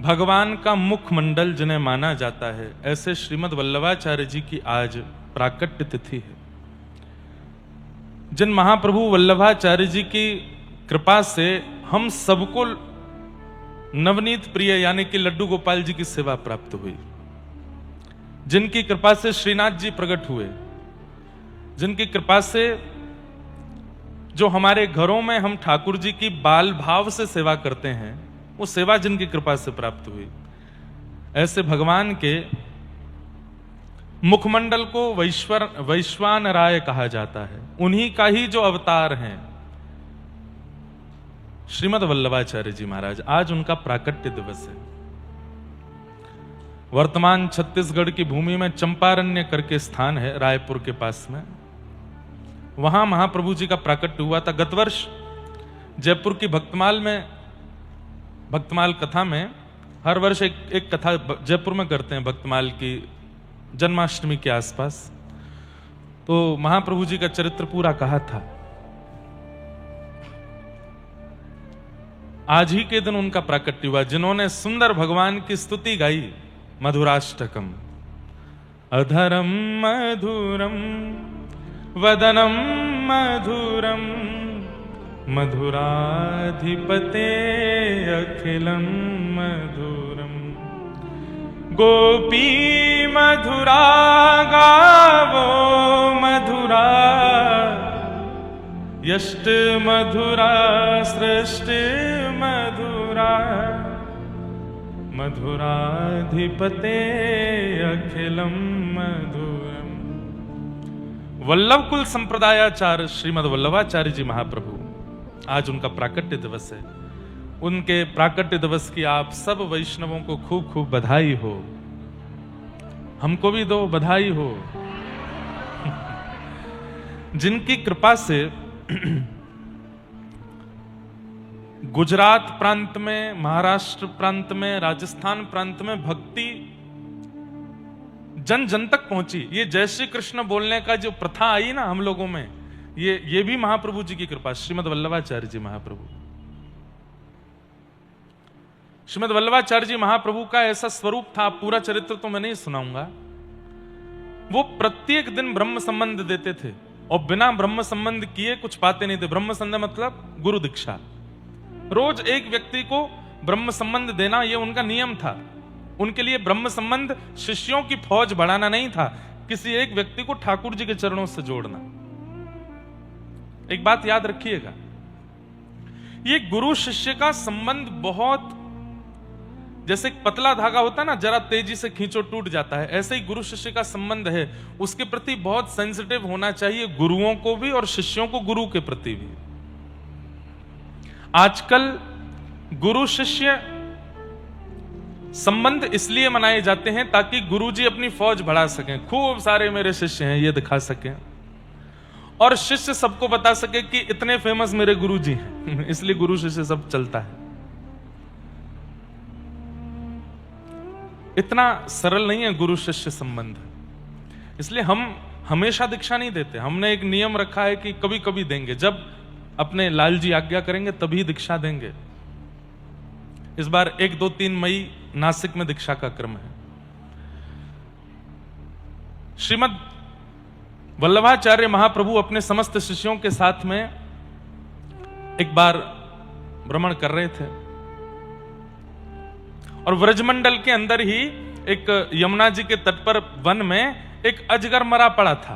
भगवान का मुखमंडल जिन्हें माना जाता है, ऐसे श्रीमद् वल्लभाचार्य जी की आज प्राकट्य तिथि है। जिन महाप्रभु वल्लभाचार्य जी की कृपा से हम सबको नवनीत प्रिय यानी कि लड्डू गोपाल जी की सेवा प्राप्त हुई, जिनकी कृपा से श्रीनाथ जी प्रकट हुए, जिनकी कृपा से जो हमारे घरों में हम ठाकुर जी की बाल भाव से सेवा करते हैं, वो सेवा जिनकी कृपा से प्राप्त हुई, ऐसे भगवान के मुखमंडल को वैश्वानराय कहा जाता है। उन्हीं का ही जो अवतार हैं श्रीमद् वल्लभाचार्य जी महाराज, आज उनका प्राकट्य दिवस है। वर्तमान छत्तीसगढ़ की भूमि में चंपारण्य करके स्थान है, रायपुर के पास में, वहां महाप्रभु जी का प्राकट्य हुआ था। गत वर्ष जयपुर की भक्तमाल कथा में, हर वर्ष एक कथा जयपुर में करते हैं भक्तमाल की, जन्माष्टमी के आसपास, तो महाप्रभु जी का चरित्र पूरा कहा था। आज ही के दिन उनका प्राकट्य हुआ, जिन्होंने सुंदर भगवान की स्तुति गाई, मधुराष्टकम। अधरम मधुरम वदनम मधुरम मधुराधिपते अखिलम मधुरम। गोपी मधुरा गावो मधुरा, यष्ट मधुरा सृष्टि मधुरा, मधुराधिपते अखिलम मधुरम। वल्लभ कुल संप्रदायाचार्य श्रीमद् वल्लभाचार्य जी महाप्रभु, आज उनका प्राकट्य दिवस है। उनके प्राकट्य दिवस की आप सब वैष्णवों को खूब खूब बधाई हो, हमको भी दो बधाई हो। जिनकी कृपा से गुजरात प्रांत में, महाराष्ट्र प्रांत में, राजस्थान प्रांत में भक्ति जन जन तक पहुंची। ये जय श्री कृष्ण बोलने का जो प्रथा आई ना हम लोगों में, ये भी महाप्रभु जी की कृपा, श्रीमद् वल्लभाचार्य जी महाप्रभु। श्रीमद् वल्लभाचार्य जी महाप्रभु का ऐसा स्वरूप था, पूरा चरित्र तो मैं नहीं सुनाऊंगा। वो प्रत्येक दिन ब्रह्म संबंध देते थे और बिना ब्रह्म संबंध किए कुछ पाते नहीं थे। ब्रह्म संबंध मतलब गुरु दीक्षा। रोज एक व्यक्ति को ब्रह्म संबंध देना, यह उनका नियम था। उनके लिए ब्रह्म संबंध शिष्यों की फौज बढ़ाना नहीं था, किसी एक व्यक्ति को ठाकुर जी के चरणों से जोड़ना। एक बात याद रखिएगा, ये गुरु शिष्य का संबंध बहुत, जैसे एक पतला धागा होता है ना, जरा तेजी से खींचो टूट जाता है, ऐसे ही गुरु शिष्य का संबंध है। उसके प्रति बहुत सेंसिटिव होना चाहिए, गुरुओं को भी और शिष्यों को गुरु के प्रति भी। आजकल गुरु शिष्य संबंध इसलिए मनाए जाते हैं ताकि गुरुजी अपनी फौज बढ़ा सकें, खूब सारे मेरे शिष्य हैं ये दिखा सकें, और शिष्य सबको बता सके कि इतने फेमस मेरे गुरुजी हैं। इसलिए गुरु शिष्य सब चलता है। इतना सरल नहीं है गुरु शिष्य संबंध, इसलिए हम हमेशा दीक्षा नहीं देते। हमने एक नियम रखा है कि कभी कभी देंगे, जब अपने लाल जी आज्ञा करेंगे तभी दीक्षा देंगे। इस बार 1, 2, 3 मई नासिक में दीक्षा का क्रम है। श्रीमद् वल्लभाचार्य महाप्रभु अपने समस्त शिष्यों के साथ में एक बार भ्रमण कर रहे थे और व्रजमंडल के अंदर ही एक यमुना जी के तट पर वन में एक अजगर मरा पड़ा था,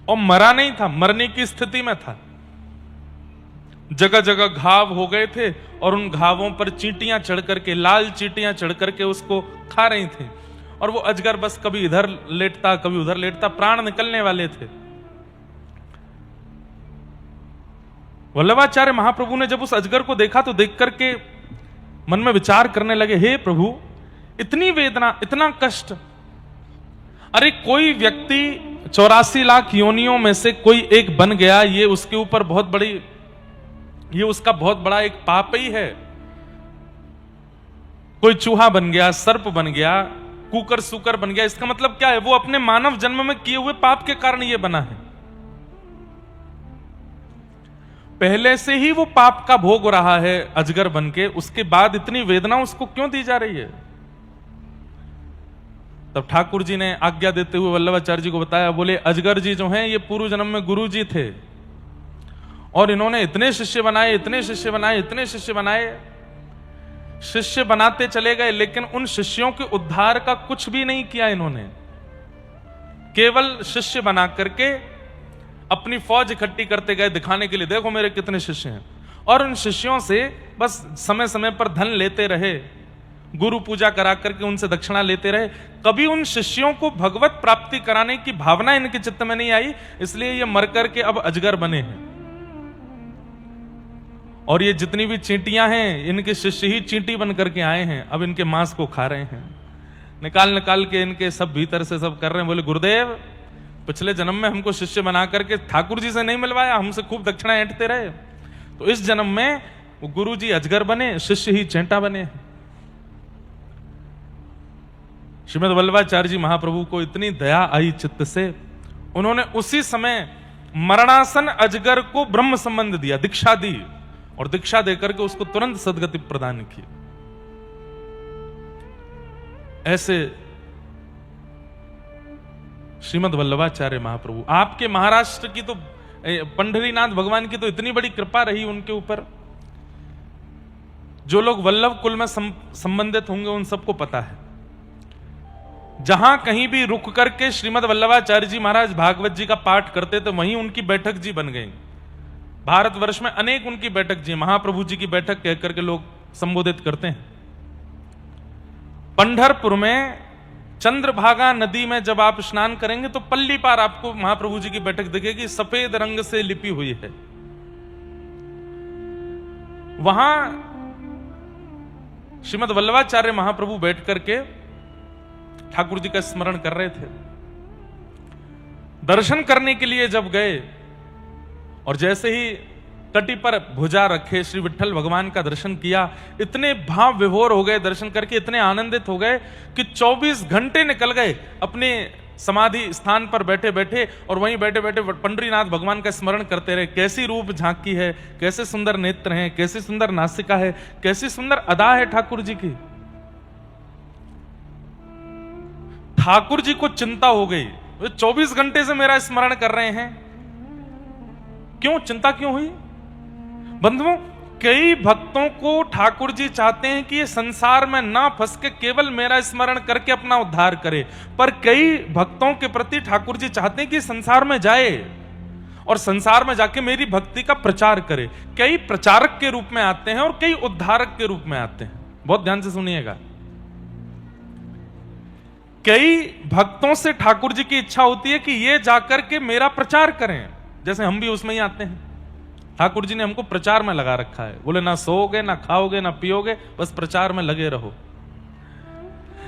और मरा नहीं था, मरने की स्थिति में था। जगह जगह घाव हो गए थे और उन घावों पर चींटियां चढ़ करके, लाल चींटियां चढ़ करके उसको खा रही थी, और वो अजगर बस कभी इधर लेटता कभी उधर लेटता, प्राण निकलने वाले थे। वल्लभाचार्य महाप्रभु ने जब उस अजगर को देखा तो देख करके मन में विचार करने लगे, हे प्रभु, इतनी वेदना, इतना कष्ट। अरे कोई व्यक्ति 84 लाख योनियों में से कोई एक बन गया, ये उसके ऊपर बहुत बड़ी, ये उसका बहुत बड़ा एक पाप ही है। कोई चूहा बन गया, सर्प बन गया, कुकर सुकर बन गया, इसका मतलब क्या है? वो अपने मानव जन्म में किए हुए पाप के कारण ये बना है। पहले से ही वो पाप का भोग हो रहा है अजगर बन के, उसके बाद इतनी वेदना उसको क्यों दी जा रही है? तब ठाकुर जी ने आज्ञा देते हुए वल्लभाचार्य जी को बताया, बोले अजगर जी जो हैं ये पूर्व जन्म में गुरु जी थे और इन्होंने इतने शिष्य बनाए, इतने शिष्य बनाए, इतने शिष्य बनाए, शिष्य बनाते चले गए, लेकिन उन शिष्यों के उद्धार का कुछ भी नहीं किया इन्होंने। केवल शिष्य बना करके अपनी फौज इकट्ठी करते गए दिखाने के लिए, देखो मेरे कितने शिष्य हैं, और उन शिष्यों से बस समय समय पर धन लेते रहे, गुरु पूजा करा करके उनसे दक्षिणा लेते रहे। कभी उन शिष्यों को भगवत प्राप्ति कराने की भावना इनके चित्त में नहीं आई, इसलिए ये मर करके अब अजगर बने हैं। और ये जितनी भी चींटियां हैं, इनके शिष्य ही चींटी बन करके आए हैं, अब इनके मांस को खा रहे हैं, निकाल निकाल के इनके सब भीतर से सब कर रहे हैं। बोले गुरुदेव, पिछले जन्म में हमको शिष्य बना करके ठाकुर जी से नहीं मिलवाया, हमसे खूब दक्षिणा ऐंठते रहे, तो इस जन्म में वो गुरु जी अजगर बने, शिष्य ही चेंटा बने। श्रीमद वल्लभाचार्य जी महाप्रभु को इतनी दया आई चित्त से, उन्होंने उसी समय मरणासन अजगर को ब्रह्म संबंध दिया, दीक्षा दी, और दीक्षा देकर के उसको तुरंत सदगति प्रदान की। ऐसे श्रीमद वल्लभाचार्य महाप्रभु, आपके महाराष्ट्र की तो, पंढरीनाथ भगवान की तो इतनी बड़ी कृपा रही उनके ऊपर। जो लोग वल्लभ कुल में संबंधित होंगे उन सबको पता है, जहां कहीं भी रुक करके श्रीमद वल्लभाचार्य जी महाराज भागवत जी का पाठ करते थे, वहीं उनकी बैठक जी बन गई। भारतवर्ष में अनेक उनकी बैठक जी, महाप्रभु जी की बैठक कहकर के लोग संबोधित करते हैं। पंढरपुर में चंद्रभागा नदी में जब आप स्नान करेंगे तो पल्ली पार आपको महाप्रभु जी की बैठक दिखेगी, सफेद रंग से लिपी हुई है। वहां श्रीमद वल्लभाचार्य महाप्रभु बैठ करके ठाकुर जी का स्मरण कर रहे थे। दर्शन करने के लिए जब गए और जैसे ही तटी पर भुजा रखे श्री विठ्ठल भगवान का दर्शन किया, इतने भाव विभोर हो गए दर्शन करके, इतने आनंदित हो गए कि 24 घंटे निकल गए अपने समाधि स्थान पर बैठे बैठे, और वहीं बैठे बैठे पंढरीनाथ भगवान का स्मरण करते रहे। कैसी रूप झांकी है, कैसे सुंदर नेत्र हैं, कैसी सुंदर नासिका है, कैसी सुंदर अदा है ठाकुर जी की। ठाकुर जी को चिंता हो गई, वे 24 घंटे से मेरा स्मरण कर रहे हैं, क्यों चिंता क्यों हुई? बंधुओं, कई भक्तों को ठाकुर जी चाहते हैं कि ये संसार में ना फंस के केवल मेरा स्मरण करके अपना उद्धार करे, पर कई भक्तों के प्रति ठाकुर जी चाहते हैं कि संसार में जाए और संसार में जाके मेरी भक्ति का प्रचार करे। कई प्रचारक के रूप में आते हैं और कई उद्धारक के रूप में आते हैं। बहुत ध्यान से सुनिएगा। कई भक्तों से ठाकुर जी की इच्छा होती है कि ये जाकर के मेरा प्रचार करें, जैसे हम भी उसमें ही आते हैं। ठाकुर जी ने हमको प्रचार में लगा रखा है, बोले ना सोओगे ना खाओगे ना पियोगे, बस प्रचार में लगे रहो।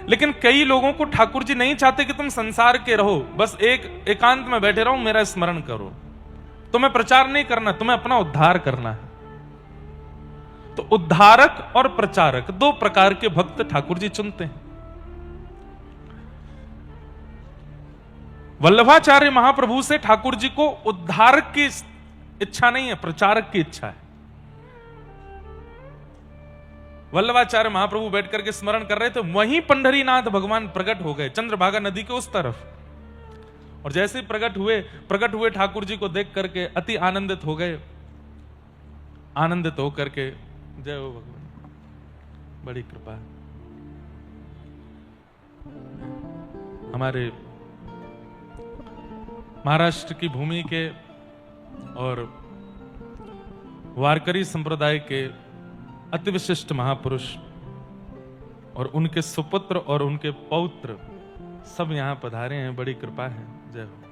लेकिन कई लोगों को ठाकुर जी नहीं चाहते कि तुम संसार के रहो, बस एकांत में बैठे रहो, मेरा स्मरण करो। तुम्हें प्रचार नहीं करना, तुम्हें अपना उद्धार करना है। तो उद्धारक और प्रचारक दो प्रकार के भक्त ठाकुर जी चुनते हैं। वल्लभाचार्य महाप्रभु से ठाकुर जी को उद्धारक की इच्छा नहीं है, प्रचारक की इच्छा है। वल्लभाचार्य महाप्रभु बैठ करके स्मरण कर रहे थे, वहीं पंढरीनाथ भगवान प्रकट हो गए, चंद्रभागा नदी के उस तरफ। और जैसे ही प्रकट हुए ठाकुर जी को देख करके अति आनंदित हो गए। आनंदित होकर के, जय हो भगवान, बड़ी कृपा है। हमारे महाराष्ट्र की भूमि के और वारकरी संप्रदाय के अति विशिष्ट महापुरुष और उनके सुपुत्र और उनके पौत्र सब यहां पधारे हैं, बड़ी कृपा है। जय हो।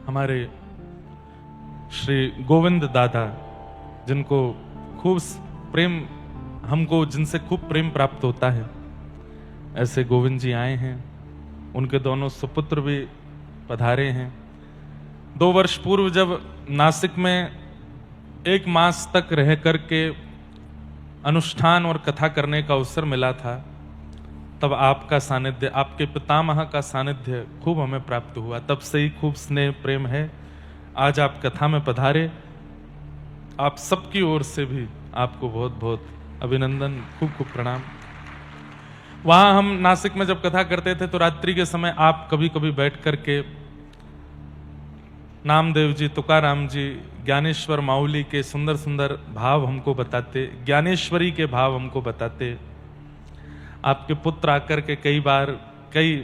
हमारे श्री गोविंद दादा, जिनको खूब प्रेम, हमको जिनसे खूब प्रेम प्राप्त होता है, ऐसे गोविंद जी आए हैं। उनके दोनों सुपुत्र भी पधारे हैं। 2 वर्ष पूर्व जब नासिक में 1 मास तक रह करके अनुष्ठान और कथा करने का अवसर मिला था, तब आपका सानिध्य, आपके पितामह का सानिध्य खूब हमें प्राप्त हुआ। तब से ही खूब स्नेह प्रेम है। आज आप कथा में पधारे, आप सबकी ओर से भी आपको बहुत बहुत अभिनंदन, खूब खूब प्रणाम। वहां हम नासिक में जब कथा करते थे तो रात्रि के समय आप कभी कभी बैठ करके नामदेव जी, तुकाराम जी, ज्ञानेश्वर माउली के सुंदर सुंदर भाव हमको बताते, ज्ञानेश्वरी के भाव हमको बताते। आपके पुत्र आकर के कई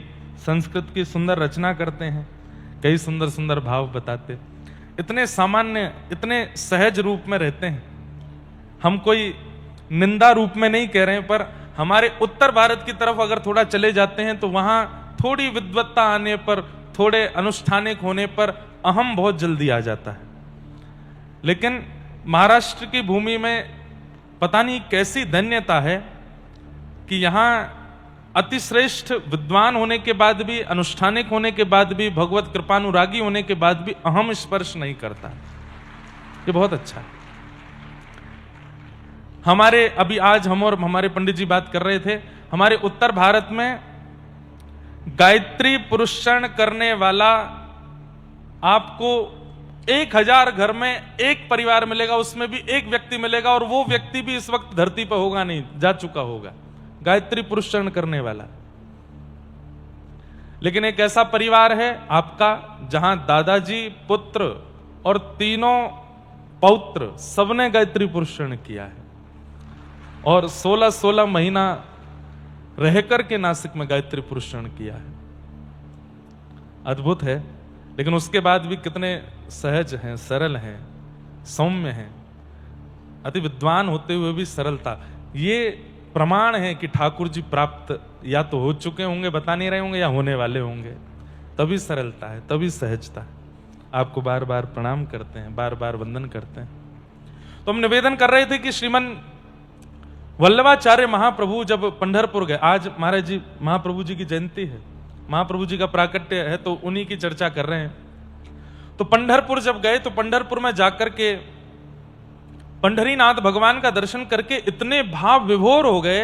संस्कृत की सुंदर रचना करते हैं, कई सुंदर सुंदर भाव बताते। इतने सामान्य, इतने सहज रूप में रहते हैं। हम कोई निंदा रूप में नहीं कह रहे हैं, पर हमारे उत्तर भारत की तरफ अगर थोड़ा चले जाते हैं तो वहां थोड़ी विद्वत्ता आने पर, थोड़े अनुष्ठानिक होने पर अहम बहुत जल्दी आ जाता है। लेकिन महाराष्ट्र की भूमि में पता नहीं कैसी धन्यता है कि यहां अतिश्रेष्ठ विद्वान होने के बाद भी, अनुष्ठानिक होने के बाद भी, भगवत कृपानुरागी होने के बाद भी अहम स्पर्श नहीं करता। ये बहुत अच्छा है। हमारे अभी आज हम और हमारे पंडित जी बात कर रहे थे, हमारे उत्तर भारत में गायत्री पुरुषण करने वाला आपको 1000 घर में एक परिवार मिलेगा, उसमें भी एक व्यक्ति मिलेगा, और वो व्यक्ति भी इस वक्त धरती पर होगा नहीं, जा चुका होगा, गायत्री पुरुषण करने वाला। लेकिन एक ऐसा परिवार है आपका जहां दादाजी, पुत्र और तीनों पौत्र सबने गायत्री पुरुषण किया है, और 16-16 महीना रह करके नासिक में गायत्री पुरुषण किया है। अद्भुत है। लेकिन उसके बाद भी कितने सहज हैं, सरल हैं, सौम्य हैं, अति विद्वान होते हुए भी सरलता। ये प्रमाण है कि ठाकुर जी प्राप्त या तो हो चुके होंगे, बता नहीं रहे होंगे, या होने वाले होंगे। तभी सरलता है, तभी सहजता है। आपको बार बार प्रणाम करते हैं, बार बार वंदन करते हैं। तो हम निवेदन कर रहे थे कि श्रीमन वल्लभाचार्य महाप्रभु जब पंढरपुर गए, आज महाराज जी, महाप्रभु जी की जयंती है, महाप्रभु जी का प्राकट्य है, तो उन्हीं की चर्चा कर रहे हैं। तो पंढरपुर जब गए तो पंढरपुर में जाकर के पंढरीनाथ भगवान का दर्शन करके इतने भाव विभोर हो गए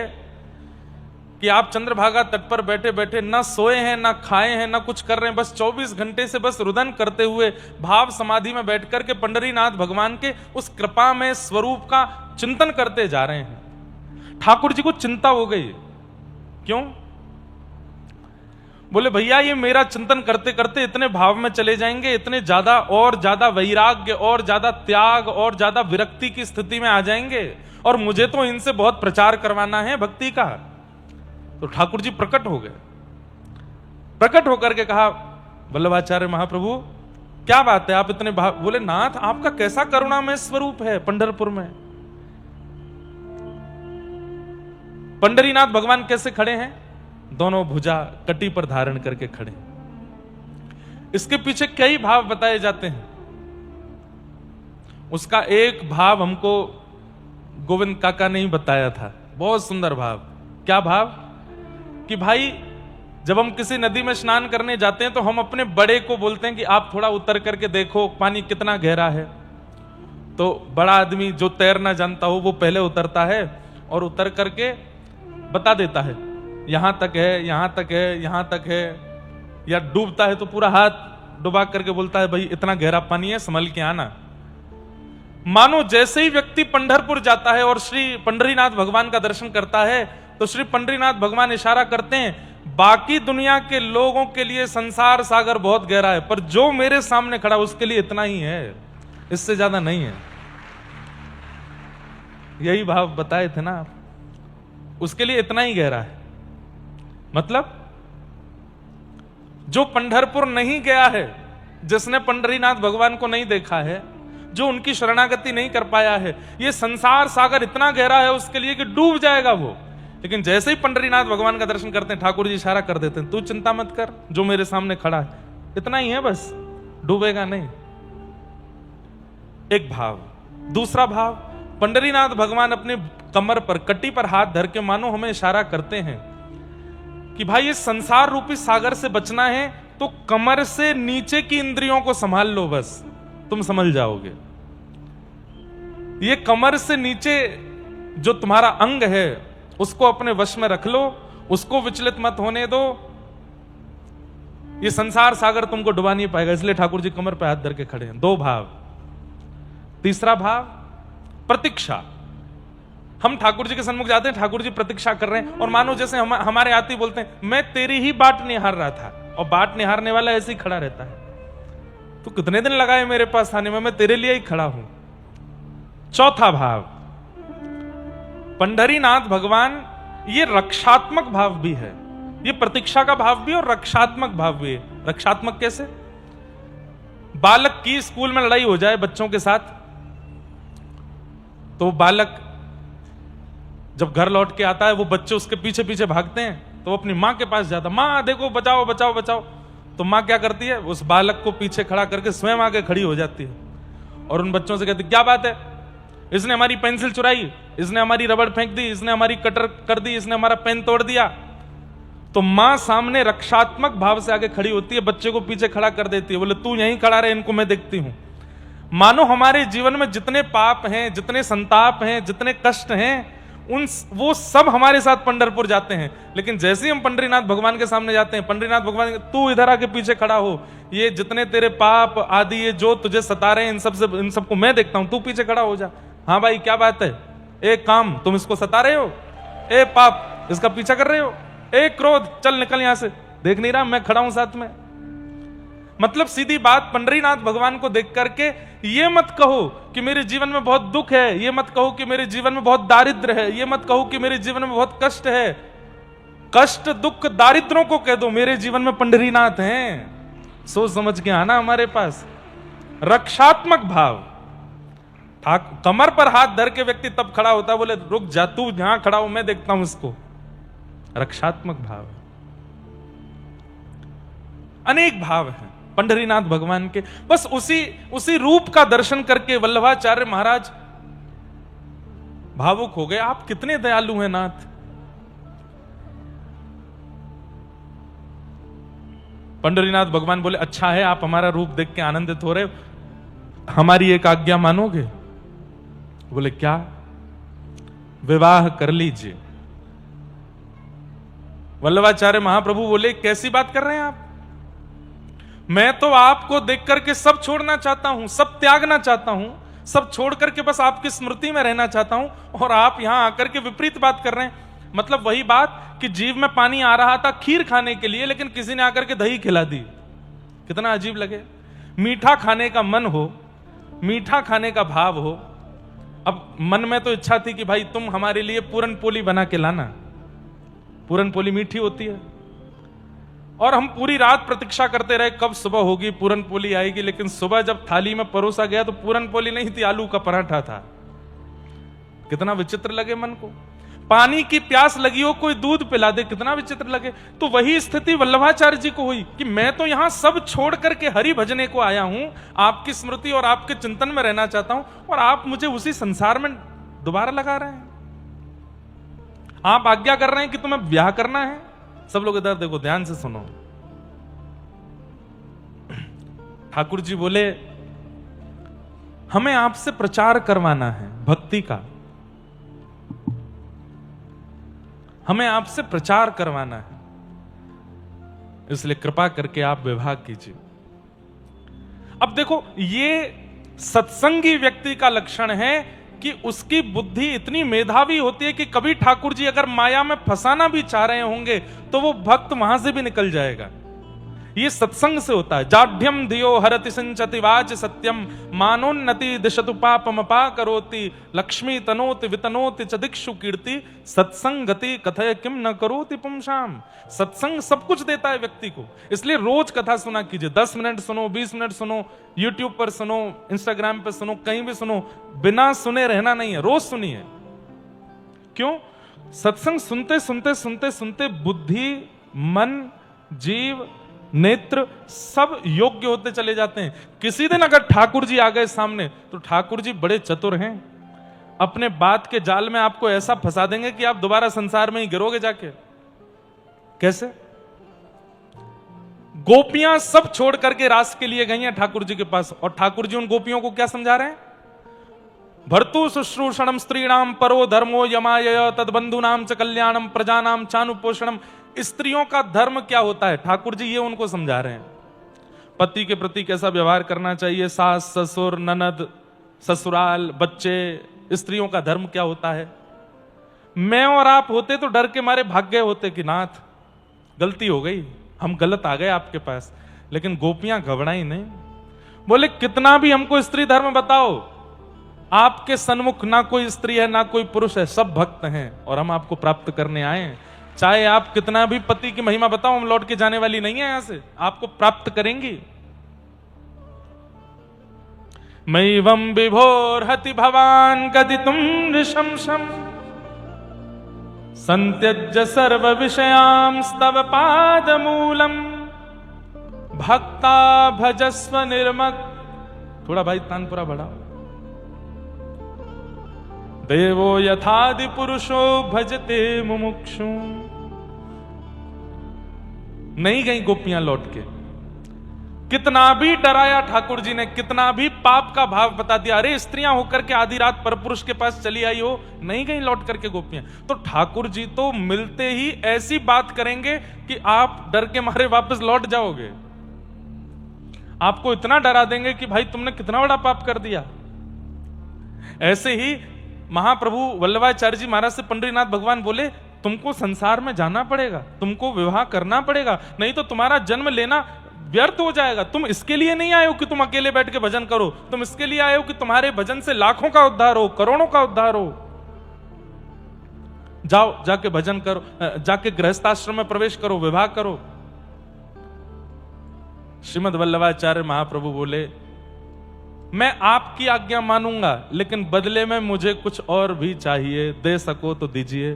कि आप चंद्रभागा तट पर बैठे बैठे ना सोए हैं, ना खाए हैं, ना कुछ कर रहे हैं, बस 24 घंटे से बस रुदन करते हुए भाव समाधि में बैठ करके पंढरीनाथ भगवान के उस कृपा में स्वरूप का चिंतन करते जा रहे हैं। ठाकुर जी को चिंता हो गई। क्यों? बोले भैया ये मेरा चिंतन करते करते इतने भाव में चले जाएंगे, इतने ज्यादा और ज्यादा वैराग्य और ज्यादा त्याग और ज्यादा विरक्ति की स्थिति में आ जाएंगे, और मुझे तो इनसे बहुत प्रचार करवाना है भक्ति का। तो ठाकुर जी प्रकट हो गए। प्रकट होकर के कहा, वल्लभाचार्य महाप्रभु क्या बात है, आप इतने भाव। बोले नाथ आपका कैसा करुणामय स्वरूप है पंढरपुर में। पंढरीनाथ भगवान कैसे खड़े हैं? दोनों भुजा कटी पर धारण करके खड़े। इसके पीछे कई भाव बताए जाते हैं। उसका एक भाव हमको गोविंद काका ने ही बताया था, बहुत सुंदर भाव। क्या भाव? कि भाई जब हम किसी नदी में स्नान करने जाते हैं तो हम अपने बड़े को बोलते हैं कि आप थोड़ा उतर करके देखो पानी कितना गहरा है। तो बड़ा आदमी जो तैरना जानता हो वो पहले उतरता है और उतर करके बता देता है, यहां तक है, यहां तक है, यहां तक है। या डूबता है तो पूरा हाथ डुबा करके बोलता है भाई इतना गहरा पानी है, संभल के आना। मानो जैसे ही व्यक्ति पंढरपुर जाता है और श्री पंढरीनाथ भगवान का दर्शन करता है तो श्री पंढरीनाथ भगवान इशारा करते हैं, बाकी दुनिया के लोगों के लिए संसार सागर बहुत गहरा है, पर जो मेरे सामने खड़ा उसके लिए इतना ही है, इससे ज्यादा नहीं है। यही भाव बताए थे ना आप, उसके लिए इतना ही गहरा है। मतलब जो पंढरपुर नहीं गया है, जिसने पंढरीनाथ भगवान को नहीं देखा है, जो उनकी शरणागति नहीं कर पाया है, ये संसार सागर इतना गहरा है उसके लिए कि डूब जाएगा वो। लेकिन जैसे ही पंढरीनाथ भगवान का दर्शन करते हैं ठाकुर जी इशारा कर देते हैं, तू चिंता मत कर, जो मेरे सामने खड़ा है इतना ही है, बस डूबेगा नहीं। एक भाव। दूसरा भाव, पंडरीनाथ भगवान अपने कमर पर, कटी पर हाथ धर के मानो हमें इशारा करते हैं कि भाई इस संसार रूपी सागर से बचना है तो कमर से नीचे की इंद्रियों को संभाल लो, बस तुम समझ जाओगे। ये कमर से नीचे जो तुम्हारा अंग है उसको अपने वश में रख लो, उसको विचलित मत होने दो। ये संसार सागर तुमको डुबा नहीं पाएगा। इसलिए ठाकुर जी कमर पे हाथ धर के खड़े हैं। दो भाव। तीसरा भाव, प्रतीक्षा। हम ठाकुर जी के सन्मुख जाते हैं, ठाकुर जी प्रतीक्षा कर रहे हैं और मानो जैसे हमारे आते बोलते हैं मैं तेरी ही बाट निहार रहा था, और बाट निहारने वाला ऐसे ही खड़ा रहता है। तो कितने दिन लगाए मेरे पास आने में, मैं तेरे लिए ही खड़ा हूं। चौथा भाव, पंढरीनाथ भगवान ये रक्षात्मक भाव भी है, ये प्रतीक्षा का भाव भी और रक्षात्मक भाव भी है। रक्षात्मक कैसे? बालक की स्कूल में लड़ाई हो जाए बच्चों के साथ, तो बालक जब घर लौट के आता है वो बच्चे उसके पीछे पीछे भागते हैं, तो वो अपनी मां के पास जाता, मां देखो बचाओ बचाओ बचाओ। तो मां क्या करती है, उस बालक को पीछे खड़ा करके स्वयं आके खड़ी हो जाती है और उन बच्चों से कहती क्या बात है, इसने हमारी पेंसिल चुराई, इसने हमारी रबड़ फेंक दी, इसने हमारी कटर कर दी, इसने हमारा पेन तोड़ दिया। तो मां सामने रक्षात्मक भाव से आगे खड़ी होती है, बच्चे को पीछे खड़ा कर देती है, बोले तू यहीं खड़ा रहे, इनको मैं देखती हूं। मानो हमारे जीवन में जितने पाप हैं, जितने संताप हैं, जितने कष्ट हैं, वो सब हमारे साथ पंढरपुर जाते हैं। लेकिन जैसे ही हम पंढरीनाथ भगवान के सामने जाते हैं, पंढरीनाथ भगवान तू इधर आके पीछे खड़ा हो, ये जितने तेरे पाप आदि ये जो तुझे सता रहे हैं इन सबको मैं देखता हूं, तू पीछे खड़ा हो जा। हाँ भाई क्या बात है, एक काम तुम इसको सता रहे हो, ए पाप इसका पीछा कर रहे हो, ए क्रोध चल निकल यहां से, देख नहीं रहा मैं खड़ा हूं साथ में। मतलब सीधी बात, पंढरीनाथ भगवान को देख करके ये मत कहो कि मेरे जीवन में बहुत दुख है, ये मत कहो कि मेरे जीवन में बहुत दारिद्र है, ये मत कहो कि मेरे जीवन में बहुत कष्ट है। कष्ट दुख दारिद्रों को कह दो मेरे जीवन में पंढरीनाथ हैं। सोच समझ के आना हमारे पास। रक्षात्मक भाव, कमर पर हाथ धर के व्यक्ति तब खड़ा होता है, बोले रुक जा तू यहां खड़ा हो, मैं देखता हूं इसको। रक्षात्मक भाव। अनेक भाव हैं पंढरीनाथ भगवान के। बस उसी रूप का दर्शन करके वल्लभाचार्य महाराज भावुक हो गए। आप कितने दयालु हैं नाथ। पंढरीनाथ भगवान बोले अच्छा है आप हमारा रूप देख के आनंदित हो रहे हो, हमारी एक आज्ञा मानोगे? बोले क्या? विवाह कर लीजिए। वल्लभाचार्य महाप्रभु बोले कैसी बात कर रहे हैं आप, मैं तो आपको देख करके सब छोड़ना चाहता हूं, सब त्यागना चाहता हूं, सब छोड़ करके बस आपकी स्मृति में रहना चाहता हूं, और आप यहां आकर के विपरीत बात कर रहे हैं। मतलब वही बात कि जीव में पानी आ रहा था खीर खाने के लिए, लेकिन किसी ने आकर के दही खिला दी। कितना अजीब लगे। मीठा खाने का मन हो, मीठा खाने का भाव हो, अब मन में तो इच्छा थी कि भाई तुम हमारे लिए पूरन पोली बना के लाना, पूरन पोली मीठी होती है, और हम पूरी रात प्रतीक्षा करते रहे कब सुबह होगी पूरन पोली आएगी। लेकिन सुबह जब थाली में परोसा गया तो पूरन पोली नहीं थी, आलू का पराठा था। कितना विचित्र लगे मन को। पानी की प्यास लगी हो, कोई दूध पिला दे, कितना विचित्र लगे। तो वही स्थिति वल्लभाचार्य जी को हुई कि मैं तो यहां सब छोड़ करके हरि भजने को आया हूं, आपकी स्मृति और आपके चिंतन में रहना चाहता हूं, और आप मुझे उसी संसार में दोबारा लगा रहे हैं। आप आज्ञा कर रहे हैं कि तुम्हें ब्याह करना है। सब लोग इधर देखो, ध्यान से सुनो। ठाकुर जी बोले हमें आपसे प्रचार करवाना है भक्ति का, हमें आपसे प्रचार करवाना है, इसलिए कृपा करके आप विवाह कीजिए। अब देखो, ये सत्संगी व्यक्ति का लक्षण है कि उसकी बुद्धि इतनी मेधावी होती है कि कभी ठाकुर जी अगर माया में फंसाना भी चाह रहे होंगे तो वो भक्त वहां से भी निकल जाएगा। ये सत्संग से होता है। जाढ्यम धियो हरति सिंचति वाच सत्यम मानोन्नति दिशतु पापम अपा करोति लक्ष्मी तनोति वितनोति च दिक्षु कीर्ति सत्संगति कथय किम न करोति पुंसाम। सत्संग सब कुछ देता है व्यक्ति को। इसलिए रोज कथा सुना कीजिए। 10 मिनट सुनो, 20 मिनट सुनो, यूट्यूब पर सुनो, इंस्टाग्राम पर सुनो, कहीं भी सुनो, बिना सुने रहना नहीं है, रोज सुनिए। क्यों? सत्संग सुनते सुनते सुनते सुनते बुद्धि, मन, जीव नेत्र सब योग्य होते चले जाते हैं। किसी दिन अगर ठाकुर जी आ गए सामने तो ठाकुर जी बड़े चतुर हैं, अपने बात के जाल में आपको ऐसा फंसा देंगे कि आप दोबारा संसार में ही गिरोगे जाके। कैसे? गोपियां सब छोड़ करके रास के लिए गई हैं ठाकुर जी के पास, और ठाकुर जी उन गोपियों को क्या समझा रहे हैं? भर्तु शुश्रूषणम स्त्रीणाम परो धर्मो यमाय तदबंधुनाम च कल्याणम प्रजानाम चानुपोषणम। स्त्रियों का धर्म क्या होता है, ठाकुर जी ये उनको समझा रहे हैं। पति के प्रति कैसा व्यवहार करना चाहिए, सास ससुर ननद ससुराल बच्चे, स्त्रियों का धर्म क्या होता है। मैं और आप होते तो डर के मारे भाग गए होते कि नाथ गलती हो गई, हम गलत आ गए आपके पास। लेकिन गोपियां घबराई नहीं, बोले कितना भी हमको स्त्री धर्म बताओ, आपके सन्मुख ना कोई स्त्री है ना कोई पुरुष है, सब भक्त हैं और हम आपको प्राप्त करने आए हैं। चाहे आप कितना भी पति की महिमा बताओ, हम लौट के जाने वाली नहीं है यहां से, आपको प्राप्त करेंगी। मैवं विभोर्हति भवान कदितुम नृशंसम् संत्यज्य सर्व विषयांस्तव पादमूलम् भक्ता भजस्व निर्मक। थोड़ा भाई तानपुरा बढ़ाओ। देवो यथादि पुरुषो भजते मुमुक्षु। नहीं गई गोपियां लौट के, कितना भी डराया ठाकुर जी ने, कितना भी पाप का भाव बता दिया, अरे स्त्रियां होकर के आधी रात परपुरुष के पास चली आई हो, नहीं गई लौट करके गोपियां। तो ठाकुर जी तो मिलते ही ऐसी बात करेंगे कि आप डर के मारे वापस लौट जाओगे। आपको इतना डरा देंगे कि भाई तुमने कितना बड़ा पाप कर दिया। ऐसे ही महाप्रभु वल्लभाचार्य जी महाराज से पंडरीनाथ भगवान बोले, तुमको संसार में जाना पड़ेगा, तुमको विवाह करना पड़ेगा, नहीं तो तुम्हारा जन्म लेना व्यर्थ हो जाएगा। तुम इसके लिए नहीं आए हो कि तुम अकेले बैठ के भजन करो, तुम इसके लिए आए हो कि तुम्हारे भजन से लाखों का उद्धार हो, करोड़ों का उद्धार हो। जाओ जाके भजन करो, जाके गृहस्थाश्रम में प्रवेश करो, विवाह करो। श्रीमद वल्लभाचार्य महाप्रभु बोले, मैं आपकी आज्ञा मानूंगा, लेकिन बदले में मुझे कुछ और भी चाहिए, दे सको तो दीजिए।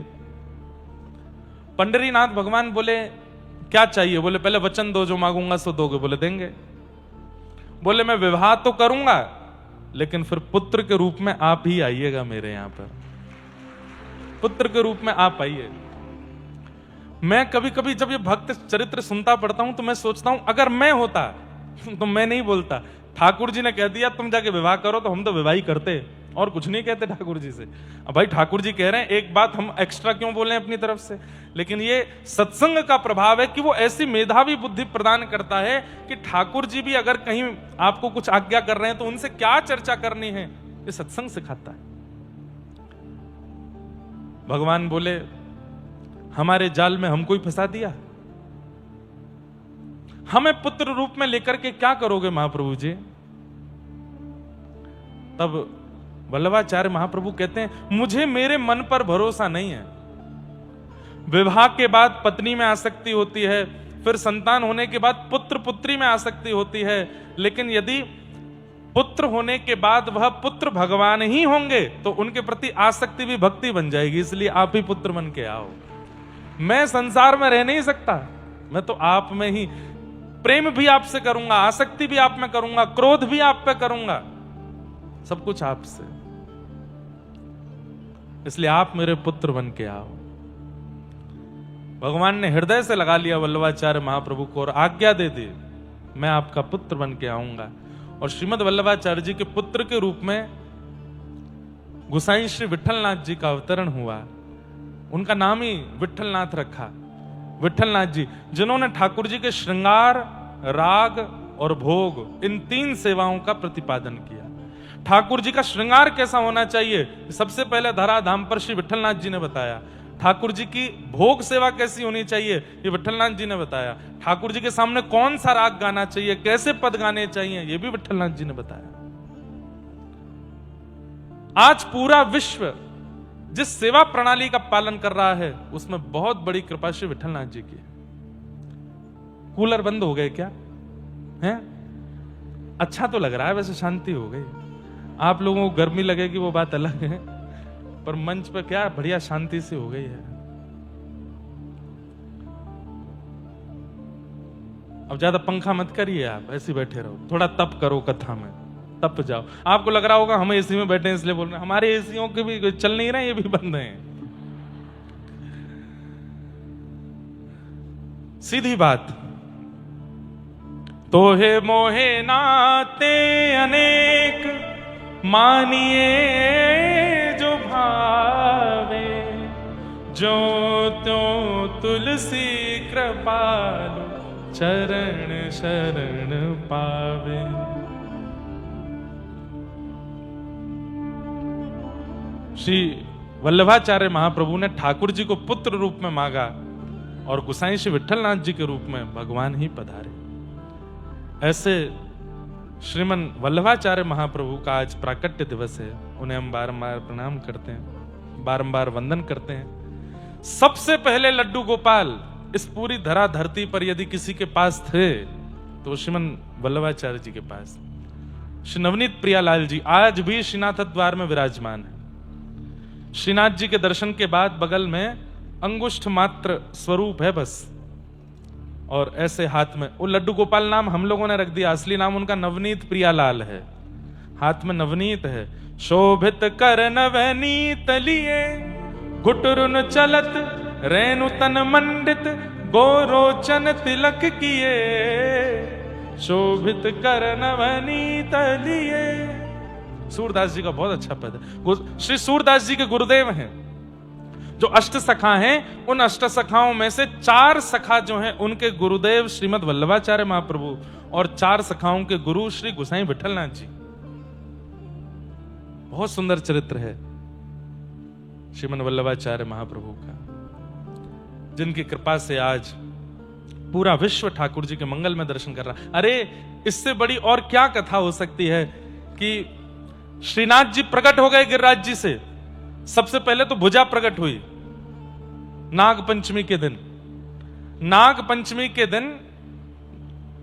पंडरीनाथ भगवान बोले, क्या चाहिए? बोले पहले वचन दो, जो मांगूंगा सो दोगे। बोले देंगे। बोले मैं विवाह तो करूंगा, लेकिन फिर पुत्र के रूप में आप ही आइएगा मेरे यहां पर, पुत्र के रूप में आप आइए। मैं कभी कभी जब ये भक्त चरित्र सुनता पढ़ता हूं तो मैं सोचता हूं, अगर मैं होता तो मैं नहीं बोलता। ठाकुर जी ने कह दिया तुम जाके विवाह करो, तो हम तो विवाह ही करते और कुछ नहीं कहते ठाकुर जी से। अब भाई ठाकुर जी कह रहे हैं, एक बात हम एक्स्ट्रा क्यों बोले अपनी तरफ से। लेकिन ये सत्संग का प्रभाव है कि वो ऐसी मेधावी बुद्धि प्रदान करता है कि ठाकुर जी भी अगर कहीं आपको कुछ आज्ञा कर रहे हैं तो उनसे क्या चर्चा करनी है, ये सत्संग सिखाता है। भगवान बोले, हमारे जाल में हमको ही फंसा दिया, हमें पुत्र रूप में लेकर के क्या करोगे महाप्रभु जी। तब वल्लभाचार्य महाप्रभु कहते हैं, मुझे मेरे मन पर भरोसा नहीं है। विवाह के बाद पत्नी में आसक्ति होती है, फिर संतान होने के बाद पुत्र पुत्री में आसक्ति होती है, लेकिन यदि पुत्र होने के बाद वह पुत्र भगवान ही होंगे तो उनके प्रति आसक्ति भी भक्ति बन जाएगी। इसलिए आप ही पुत्र बन के आओ। मैं संसार में रह नहीं सकता, मैं तो आप में ही प्रेम भी आपसे करूंगा, आसक्ति भी आप में करूंगा, क्रोध भी आप पे करूंगा, सब कुछ आपसे। इसलिए आप मेरे पुत्र बन के आओ। भगवान ने हृदय से लगा लिया वल्लभाचार्य महाप्रभु को और आज्ञा दे दी, मैं आपका पुत्र बन के आऊंगा। और श्रीमद वल्लभाचार्य जी के पुत्र के रूप में गोसाई श्री विठलनाथ जी का अवतरण हुआ। उनका नाम ही विठलनाथ रखा। विठलनाथ जी जिन्होंने ठाकुर जी के श्रृंगार, राग और भोग, इन तीन सेवाओं का प्रतिपादन किया। ठाकुर जी का श्रृंगार कैसा होना चाहिए, सबसे पहले धराधाम पर श्री विठलनाथ जी ने बताया। ठाकुर जी की भोग सेवा कैसी होनी चाहिए, ये विठलनाथ जी ने बताया। ठाकुर जी के सामने कौन सा राग गाना चाहिए, कैसे पद गाने चाहिए, ये भी विठलनाथ जी ने बताया। आज पूरा विश्व जिस सेवा प्रणाली का पालन कर रहा है, उसमें बहुत बड़ी कृपा श्री विठलनाथ जी की। कूलर बंद हो गए क्या हैं? अच्छा तो लग रहा है, वैसे शांति हो गई। आप लोगों को गर्मी लगेगी वो बात अलग है, पर मंच पर क्या बढ़िया शांति से हो गई है। अब ज्यादा पंखा मत करिए, आप ऐसे बैठे रहो, थोड़ा तप करो, कथा में तप जाओ। आपको लग रहा होगा हम एसी में बैठे हैं इसलिए बोल रहे हैं, हमारे एसीओं के भी चल नहीं रहे, ये भी बंद हैं। सीधी बात, तोहे मोहे नाते अनेक, मानिए जो भावे, जो त्यों तुलसी कृपालु, चरण शरण पावे। श्री वल्लभाचार्य महाप्रभु ने ठाकुर जी को पुत्र रूप में मांगा और गोसाई श्री विठलनाथ जी के रूप में भगवान ही पधारे। ऐसे श्रीमन वल्लभाचार्य महाप्रभु का आज प्राकट्य दिवस है, उन्हें हम बारंबार प्रणाम करते हैं, बारंबार वंदन करते हैं। सबसे पहले लड्डू गोपाल इस पूरी धरा धरती पर यदि किसी के पास थे तो श्रीमन वल्लभाचार्य जी के पास। श्री नवनीत प्रियालाल जी आज भी श्रीनाथ द्वार में विराजमान है। श्रीनाथ जी के दर्शन के बाद बगल में अंगुष्ठ मात्र स्वरूप है बस, और ऐसे हाथ में वो लड्डू गोपाल नाम हम लोगों ने रख दिया, असली नाम उनका नवनीत प्रियालाल है। हाथ में नवनीत है, शोभित कर नवनीत लिए, घुटरुन चलत रेणु तन मंडित, गोरोचन तिलक किए, शोभित कर नवनीत लिए। सूरदास जी का बहुत अच्छा पद है। श्री सूरदास जी के गुरुदेव हैं जो अष्ट सखा हैं, उन अष्ट सखाओं में से 4 सखा जो हैं उनके गुरुदेव श्रीमद वल्लभाचार्य महाप्रभु, और 4 सखाओं के गुरु श्री गोसाई विठलनाथ जी। बहुत सुंदर चरित्र है श्रीमद वल्लभाचार्य महाप्रभु का, जिनकी कृपा से आज पूरा विश्व ठाकुर जी के मंगल में दर्शन कर रहा। अरे इससे बड़ी और क्या कथा हो सकती है कि श्रीनाथ जी प्रकट हो गए गिरिराज जी से। सबसे पहले तो भुजा प्रकट हुई नाग पंचमी के दिन। नाग पंचमी के दिन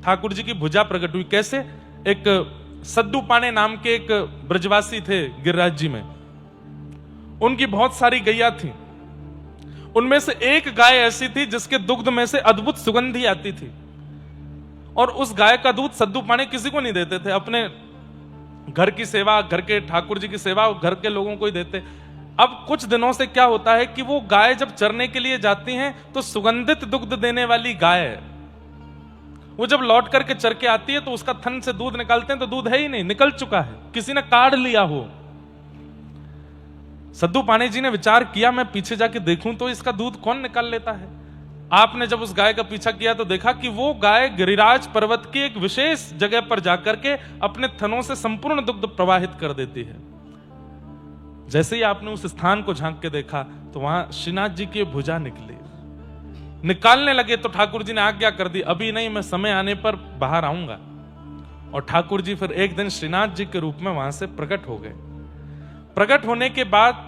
ठाकुर जी की भुजा प्रकट हुई। कैसे? एक सद्दू पाने नाम के एक ब्रजवासी थे गिरिराज जी में, उनकी बहुत सारी गैया थी। उनमें से एक गाय ऐसी थी जिसके दुग्ध में से अद्भुत सुगंधी आती थी, और उस गाय का दूध सद्दू पाने किसी को नहीं देते थे। अपने घर की सेवा, घर के ठाकुर जी की सेवा घर के लोगों को ही देते। अब कुछ दिनों से क्या होता है कि वो गाय जब चरने के लिए जाती हैं तो सुगंधित दुग्ध देने वाली गाय, वो जब लौट करके चर के आती है तो उसका थन से दूध निकालते हैं तो दूध है ही नहीं, निकल चुका है, किसी ने काढ़ लिया हो। सद्दू पाने जी ने विचार किया मैं पीछे जाके देखूं तो इसका दूध कौन निकाल लेता है। आपने जब उस गाय का पीछा किया तो देखा कि वो गाय गिरिराज पर्वत की एक विशेष जगह पर जाकर के अपने थनों से संपूर्ण दुग्ध प्रवाहित कर देती है। जैसे ही आपने उस स्थान को झांक के देखा तो वहां श्रीनाथ जी की भुजा निकली। निकालने लगे तो ठाकुर जी ने आज्ञा कर दी, अभी नहीं, मैं समय आने पर बाहर आऊंगा। और ठाकुर जी फिर एक दिन श्रीनाथ जी के रूप में वहां से प्रकट हो गए। प्रकट होने के बाद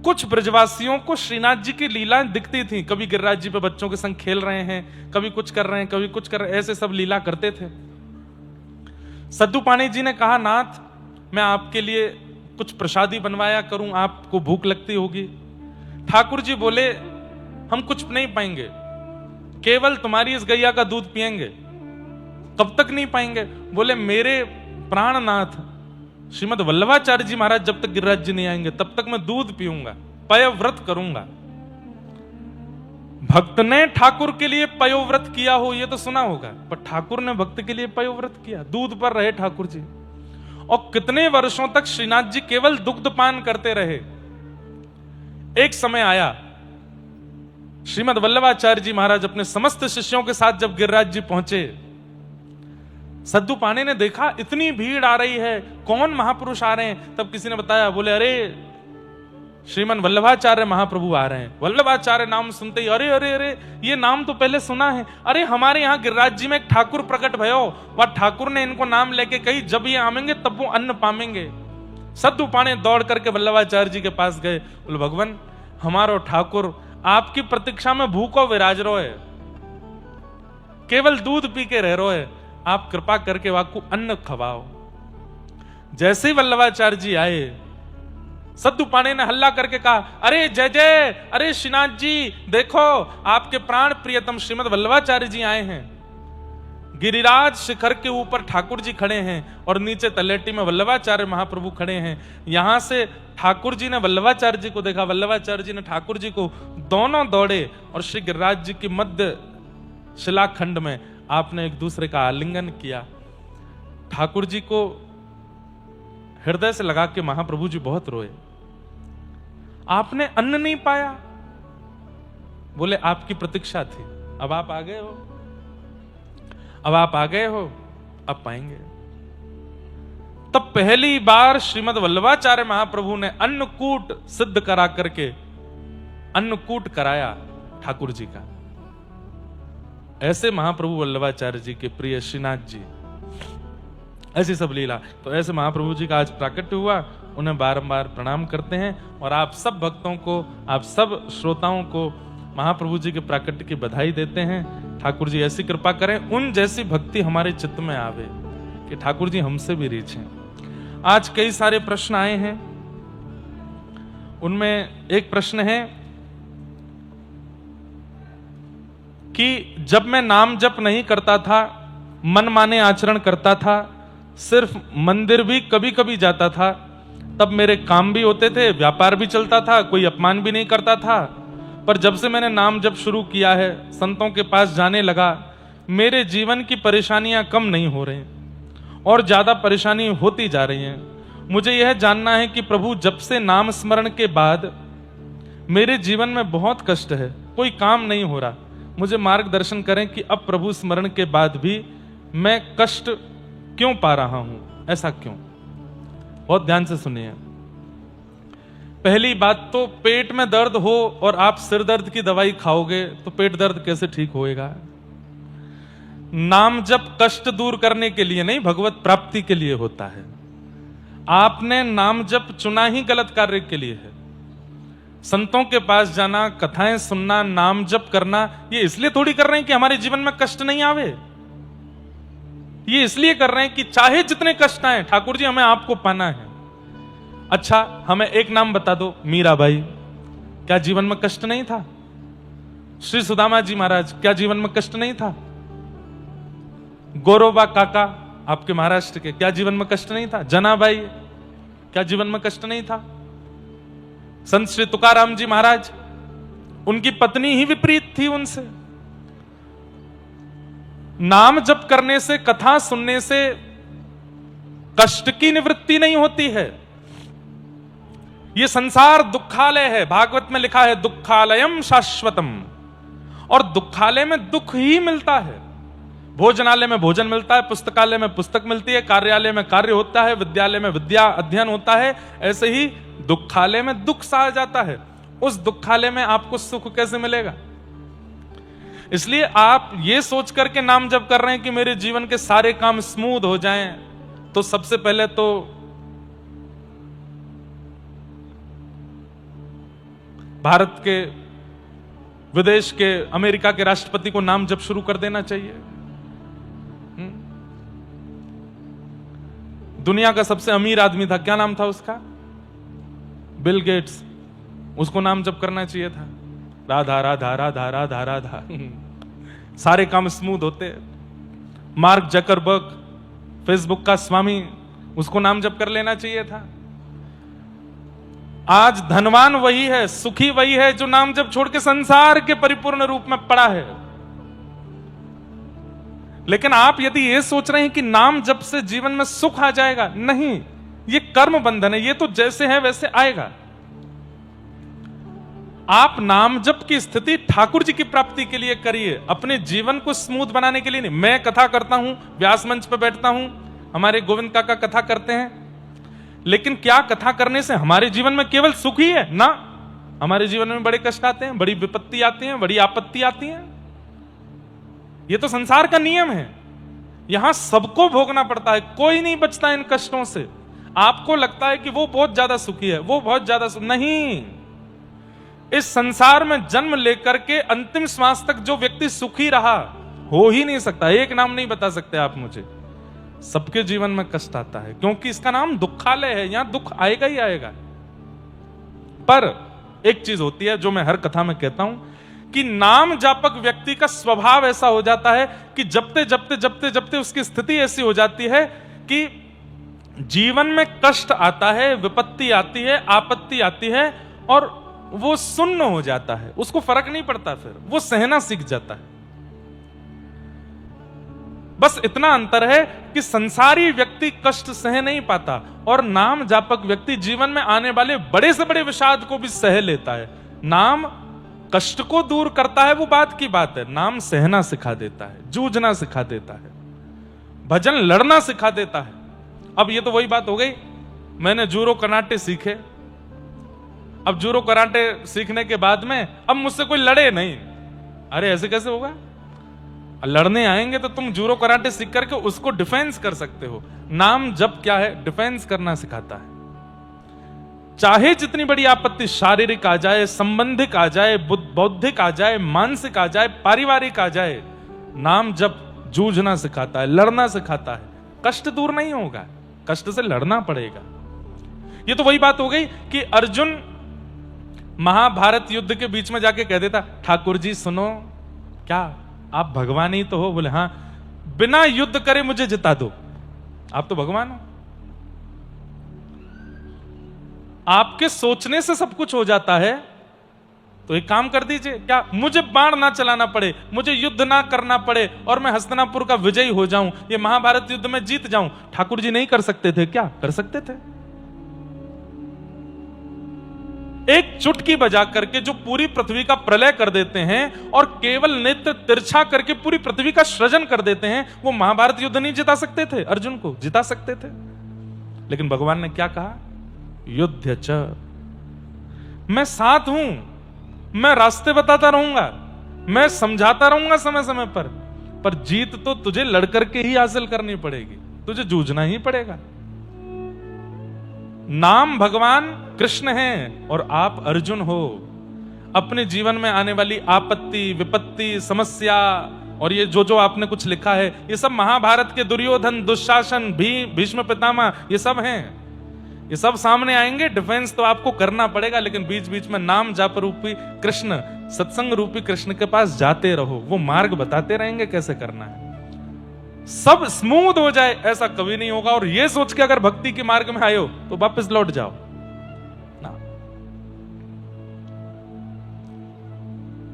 कुछ ब्रजवासियों को श्रीनाथ जी की लीला दिखती थी। कभी गिरिराज जी पे बच्चों के संग खेल रहे हैं, कभी कुछ कर रहे हैं, कभी कुछ कर रहे हैं, ऐसे सब लीला करते थे। सद्दू पानी जी ने कहा, नाथ मैं आपके लिए कुछ प्रसादी बनवाया करूं, आपको भूख लगती होगी। ठाकुर जी बोले, हम कुछ नहीं पाएंगे, केवल तुम्हारी इस गैया का दूध पिएंगे। कब तक नहीं पाएंगे? बोले, मेरे प्राणनाथ श्रीमद वल्लभाचार्य जी महाराज जब तक गिरिराज जी नहीं आएंगे तब तक मैं दूध पीऊंगा, पयव्रत करूंगा। भक्त ने ठाकुर के लिए पयोव्रत किया हो ये तो सुना होगा, पर ठाकुर ने भक्त के लिए पयोव्रत किया, दूध पर रहे ठाकुर जी। और कितने वर्षों तक श्रीनाथ जी केवल दुग्ध पान करते रहे। एक समय आया, श्रीमद वल्लभाचार्य जी महाराज अपने समस्त शिष्यों के साथ जब गिरिराज जी पहुंचे, सद्दू पाने ने देखा इतनी भीड़ आ रही है, कौन महापुरुष आ रहे हैं। तब किसी ने बताया, बोले, अरे श्रीमन वल्लभाचार्य महाप्रभु आ रहे हैं। वल्लभाचार्य नाम सुनते ही अरे अरे अरे ये नाम तो पहले सुना है, अरे हमारे यहाँ गिरिराज जी में एक ठाकुर प्रकट भयो, वह ठाकुर ने इनको नाम लेके कही जब ये आवेंगे तब वो अन्न पावेंगे। सद्दू पाने दौड़ करके वल्लभाचार्य जी के पास गए, बोले, भगवान हमारो ठाकुर आपकी प्रतीक्षा में भूखो विराज रो है, केवल दूध पी के रह रो है, आप कृपा करके वाकू अन्न खवाओ। जैसे ही वल्लभाचार्य जी आए, सद्दू पाने ने हल्ला करके कहा, अरे जय जय, अरे श्रीनाथ जी देखो आपके प्राण प्रियतम श्रीमद वल्लभाचार्य जी आए हैं। गिरिराज शिखर के ऊपर ठाकुर जी खड़े हैं और नीचे तलेटी में वल्लभाचार्य महाप्रभु खड़े हैं। यहां से ठाकुर जी ने वल्लभाचार्य जी को देखा, वल्लभाचार्य जी ने ठाकुर जी को, दोनों दौड़े और श्री गिरिराज जी की मध्य शिलाखंड में आपने एक दूसरे का आलिंगन किया। ठाकुर जी को हृदय से लगा के महाप्रभु जी बहुत रोए। आपने अन्न नहीं पाया, बोले आपकी प्रतीक्षा थी, अब आप आ गए हो, अब आप आ गए हो, अब पाएंगे। तब पहली बार श्रीमद वल्लभाचार्य महाप्रभु ने अन्नकूट सिद्ध करा करके अन्नकूट कराया ठाकुर जी का। ऐसे महाप्रभु वल्लभाचार्य जी के प्रिय श्रीनाथ जी, ऐसी सब लीला। तो ऐसे महाप्रभु जी का आज प्राकट्य हुआ, उन्हें बारंबार प्रणाम करते हैं और आप सब भक्तों को, आप सब श्रोताओं को महाप्रभु जी के प्राकट्य की बधाई देते हैं। ठाकुर जी ऐसी कृपा करें, उन जैसी भक्ति हमारे चित्त में आवे कि ठाकुर जी हमसे भी रीछें। आज कई सारे प्रश्न आए हैं, उनमें एक प्रश्न है कि जब मैं नाम जप नहीं करता था, मन माने आचरण करता था, सिर्फ मंदिर भी कभी कभी जाता था, तब मेरे काम भी होते थे, व्यापार भी चलता था, कोई अपमान भी नहीं करता था। पर जब से मैंने नाम जप शुरू किया है, संतों के पास जाने लगा, मेरे जीवन की परेशानियां कम नहीं हो रही और ज्यादा परेशानी होती जा रही हैं। मुझे यह जानना है कि प्रभु, जब से नाम स्मरण के बाद मेरे जीवन में बहुत कष्ट है, कोई काम नहीं हो रहा, मुझे मार्गदर्शन करें कि अब प्रभु स्मरण के बाद भी मैं कष्ट क्यों पा रहा हूं, ऐसा क्यों? बहुत ध्यान से सुनिए। पहली बात तो, पेट में दर्द हो और आप सिर दर्द की दवाई खाओगे तो पेट दर्द कैसे ठीक होएगा? नाम जप कष्ट दूर करने के लिए नहीं, भगवत प्राप्ति के लिए होता है। आपने नाम जप चुना ही गलत कार्य के लिए है। संतों के पास जाना, कथाएं सुनना, नाम जप करना, ये इसलिए थोड़ी कर रहे हैं कि हमारे जीवन में कष्ट नहीं आवे। ये इसलिए कर रहे हैं कि चाहे जितने कष्ट आए, ठाकुर जी हमें आपको पाना है। अच्छा, हमें एक नाम बता दो, मीराबाई, क्या जीवन में कष्ट नहीं था? श्री सुदामा जी महाराज, क्या जीवन में कष्ट नहीं था? गौरवबा काका आपके महाराष्ट्र के, क्या जीवन में कष्ट नहीं था? जनाबाई, क्या जीवन में कष्ट नहीं था? संत श्री तुकाराम जी महाराज, उनकी पत्नी ही विपरीत थी उनसे। नाम जप करने से, कथा सुनने से कष्ट की निवृत्ति नहीं होती है। ये संसार दुखालय है, भागवत में लिखा है दुखालयम शाश्वतम, और दुखालय में दुख ही मिलता है। भोजनालय में भोजन मिलता है, पुस्तकालय में पुस्तक मिलती है, कार्यालय में कार्य होता है, विद्यालय में विद्या अध्ययन होता है, ऐसे ही दुखालय में दुख सहा जाता है। उस दुखालय में आपको सुख कैसे मिलेगा? इसलिए आप ये सोच करके नाम जप कर रहे हैं कि मेरे जीवन के सारे काम स्मूथ हो जाएं, तो सबसे पहले तो भारत के, विदेश के, अमेरिका के राष्ट्रपति को नाम जप शुरू कर देना चाहिए। दुनिया का सबसे अमीर आदमी था, क्या नाम था उसका? बिल गेट्स, उसको नाम जप करना चाहिए था, राधा राधा राधा राधा राधा, सारे काम स्मूथ होते। मार्क जकरबर्ग, फेसबुक का स्वामी, उसको नाम जप कर लेना चाहिए था। आज धनवान वही है, सुखी वही है जो नाम जप छोड़ के संसार के परिपूर्ण रूप में पड़ा है। लेकिन आप यदि ये सोच रहे हैं कि नाम जप से जीवन में सुख आ जाएगा, नहीं, ये कर्म बंधन है, ये तो जैसे है वैसे आएगा। आप नाम जप की स्थिति ठाकुर जी की प्राप्ति के लिए करिए, अपने जीवन को स्मूथ बनाने के लिए नहीं। मैं कथा करता हूं, व्यास मंच पर बैठता हूं, हमारे गोविंद काका कथा करते हैं, लेकिन क्या कथा करने से हमारे जीवन में केवल सुख ही है? ना, हमारे जीवन में बड़े कष्ट आते हैं, बड़ी विपत्ति आती है, बड़ी आपत्ति आती है। ये तो संसार का नियम है, यहां सबको भोगना पड़ता है, कोई नहीं बचता इन कष्टों से। आपको लगता है कि वो बहुत ज्यादा सुखी है, वो बहुत ज्यादा नहीं। इस संसार में जन्म लेकर के अंतिम श्वास तक जो व्यक्ति सुखी रहा, हो ही नहीं सकता। एक नाम नहीं बता सकते आप मुझे। सबके जीवन में कष्ट आता है, क्योंकि इसका नाम दुखालय है, यहां दुख आएगा ही आएगा। पर एक चीज होती है जो मैं हर कथा में कहता हूं कि नाम जापक व्यक्ति का स्वभाव ऐसा हो जाता है कि जपते जपते जपते जपते उसकी स्थिति ऐसी हो जाती है कि जीवन में कष्ट आता है, विपत्ति आती है, आपत्ति आती है और वो सुन्न हो जाता है, उसको फर्क नहीं पड़ता, फिर वो सहना सीख जाता है। बस इतना अंतर है कि संसारी व्यक्ति कष्ट सह नहीं पाता और नाम जापक व्यक्ति जीवन में आने वाले बड़े से बड़े विषाद को भी सह लेता है। नाम कष्ट को दूर करता है, वो बात की बात है, नाम सहना सिखा देता है, जूझना सिखा देता है, भजन लड़ना सिखा देता है। अब ये तो वही बात हो गई, मैंने जूडो कराटे सीखे, अब जूडो कराटे सीखने के बाद में अब मुझसे कोई लड़े नहीं। अरे ऐसे कैसे होगा? लड़ने आएंगे तो तुम जूडो कराटे सीख करके उसको डिफेंस कर सकते हो। नाम जप क्या है? डिफेंस करना सिखाता है। चाहे जितनी बड़ी आपत्ति शारीरिक आ जाए, संबंधिक आ जाए, बौद्धिक आ जाए, मानसिक आ जाए, पारिवारिक आ जाए, नाम जप जूझना सिखाता है, लड़ना सिखाता है। कष्ट दूर नहीं होगा, कष्ट से लड़ना पड़ेगा। ये तो वही बात हो गई कि अर्जुन महाभारत युद्ध के बीच में जाके कह देता, ठाकुर जी सुनो, क्या आप भगवान ही तो हो? बोले हां, बिना युद्ध करे मुझे जिता दो, आप तो भगवान हो। आपके सोचने से सब कुछ हो जाता है, तो एक काम कर दीजिए, क्या मुझे बाण ना चलाना पड़े, मुझे युद्ध ना करना पड़े और मैं हस्तिनापुर का विजयी हो जाऊं, ये महाभारत युद्ध में जीत जाऊं। ठाकुर जी नहीं कर सकते थे क्या? कर सकते थे। एक चुटकी बजा करके जो पूरी पृथ्वी का प्रलय कर देते हैं और केवल नेत्र तिरछा करके पूरी पृथ्वी का सृजन कर देते हैं, वो महाभारत युद्ध नहीं जिता सकते थे? अर्जुन को जिता सकते थे, लेकिन भगवान ने क्या कहा? युद्ध च, मैं साथ हूं, मैं रास्ते बताता रहूंगा, मैं समझाता रहूंगा समय समय पर जीत तो तुझे लड़कर के ही हासिल करनी पड़ेगी, तुझे जूझना ही पड़ेगा। नाम भगवान कृष्ण है और आप अर्जुन हो। अपने जीवन में आने वाली आपत्ति, विपत्ति, समस्या और ये जो आपने कुछ लिखा है, ये सब महाभारत के दुर्योधन, दुशासन, भीष्म पितामह, ये सब हैं, ये सब सामने आएंगे। डिफेंस तो आपको करना पड़ेगा, लेकिन बीच बीच में नाम जाप रूपी कृष्ण, सत्संग रूपी कृष्ण के पास जाते रहो, वो मार्ग बताते रहेंगे कैसे करना है। सब स्मूथ हो जाए ऐसा कभी नहीं होगा, और ये सोच के अगर भक्ति के मार्ग में आए हो तो वापस लौट जाओ ना।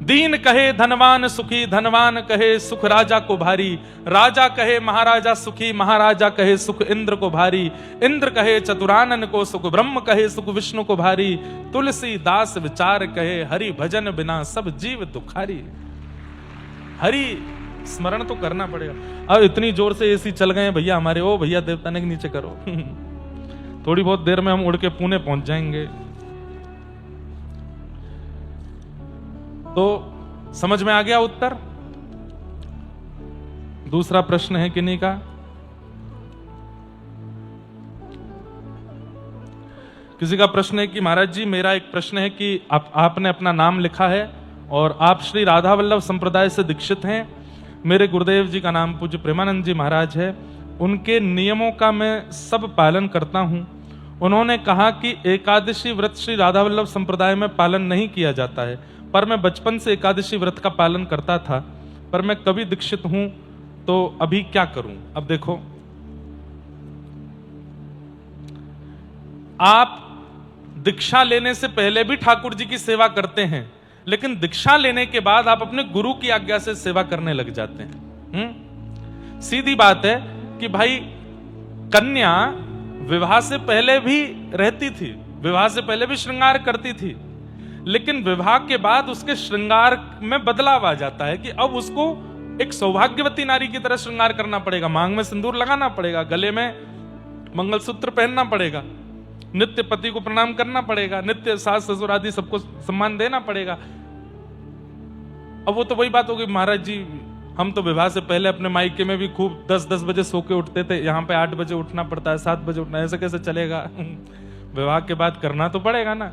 दीन कहे धनवान सुखी, धनवान कहे सुख राजा को भारी, राजा कहे महाराजा सुखी, महाराजा कहे सुख इंद्र को भारी, इंद्र कहे चतुरानन को सुख, ब्रह्म कहे सुख विष्णु को भारी, तुलसी दास विचार कहे हरि भजन बिना सब जीव दुखारी। हरि स्मरण तो करना पड़ेगा। अब इतनी जोर से एसी चल गए भैया हमारे, ओ भैया देवताने के नीचे करो थोड़ी बहुत देर में हम उड़ के पुणे पहुंच जाएंगे। तो समझ में आ गया उत्तर? दूसरा प्रश्न है किन्हीं का? किसी का प्रश्न है कि महाराज जी मेरा एक प्रश्न है कि आपने अपना नाम लिखा है और आप श्री राधा वल्लभ संप्रदाय से दीक्षित हैं। मेरे गुरुदेव जी का नाम पूज्य प्रेमानंद जी महाराज है। उनके नियमों का मैं सब पालन करता हूं। उन्होंने कहा कि एकादशी व्रत श्री राधा वल्लभ संप्रदाय में पालन नहीं किया जाता है, पर मैं बचपन से एकादशी व्रत का पालन करता था, पर मैं कभी दीक्षित हूं, तो अभी क्या करूं? अब देखो, आप दीक्षा लेने से पहले भी ठाकुर जी की सेवा करते हैं, लेकिन दीक्षा लेने के बाद आप अपने गुरु की आज्ञा से सेवा करने लग जाते हैं। सीधी बात है कि भाई कन्या विवाह से पहले भी रहती थी, विवाह से पहले भी श्रृंगार करती थी, लेकिन विवाह के बाद उसके श्रृंगार में बदलाव आ जाता है कि अब उसको एक सौभाग्यवती नारी की तरह श्रृंगार करना पड़ेगा, मांग में सिंदूर लगाना पड़ेगा, गले में मंगलसूत्र पहनना पड़ेगा, नित्य पति को प्रणाम करना पड़ेगा, नित्य सास ससुर आदि सबको सम्मान देना पड़ेगा। अब वो तो वही बात होगी, महाराज जी हम तो विवाह से पहले अपने मायके में भी खूब 10-10 बजे सो के उठते थे, यहाँ पे 8 बजे उठना पड़ता है, 7 बजे उठना, ऐसे कैसे चलेगा विवाह के बाद करना तो पड़ेगा ना।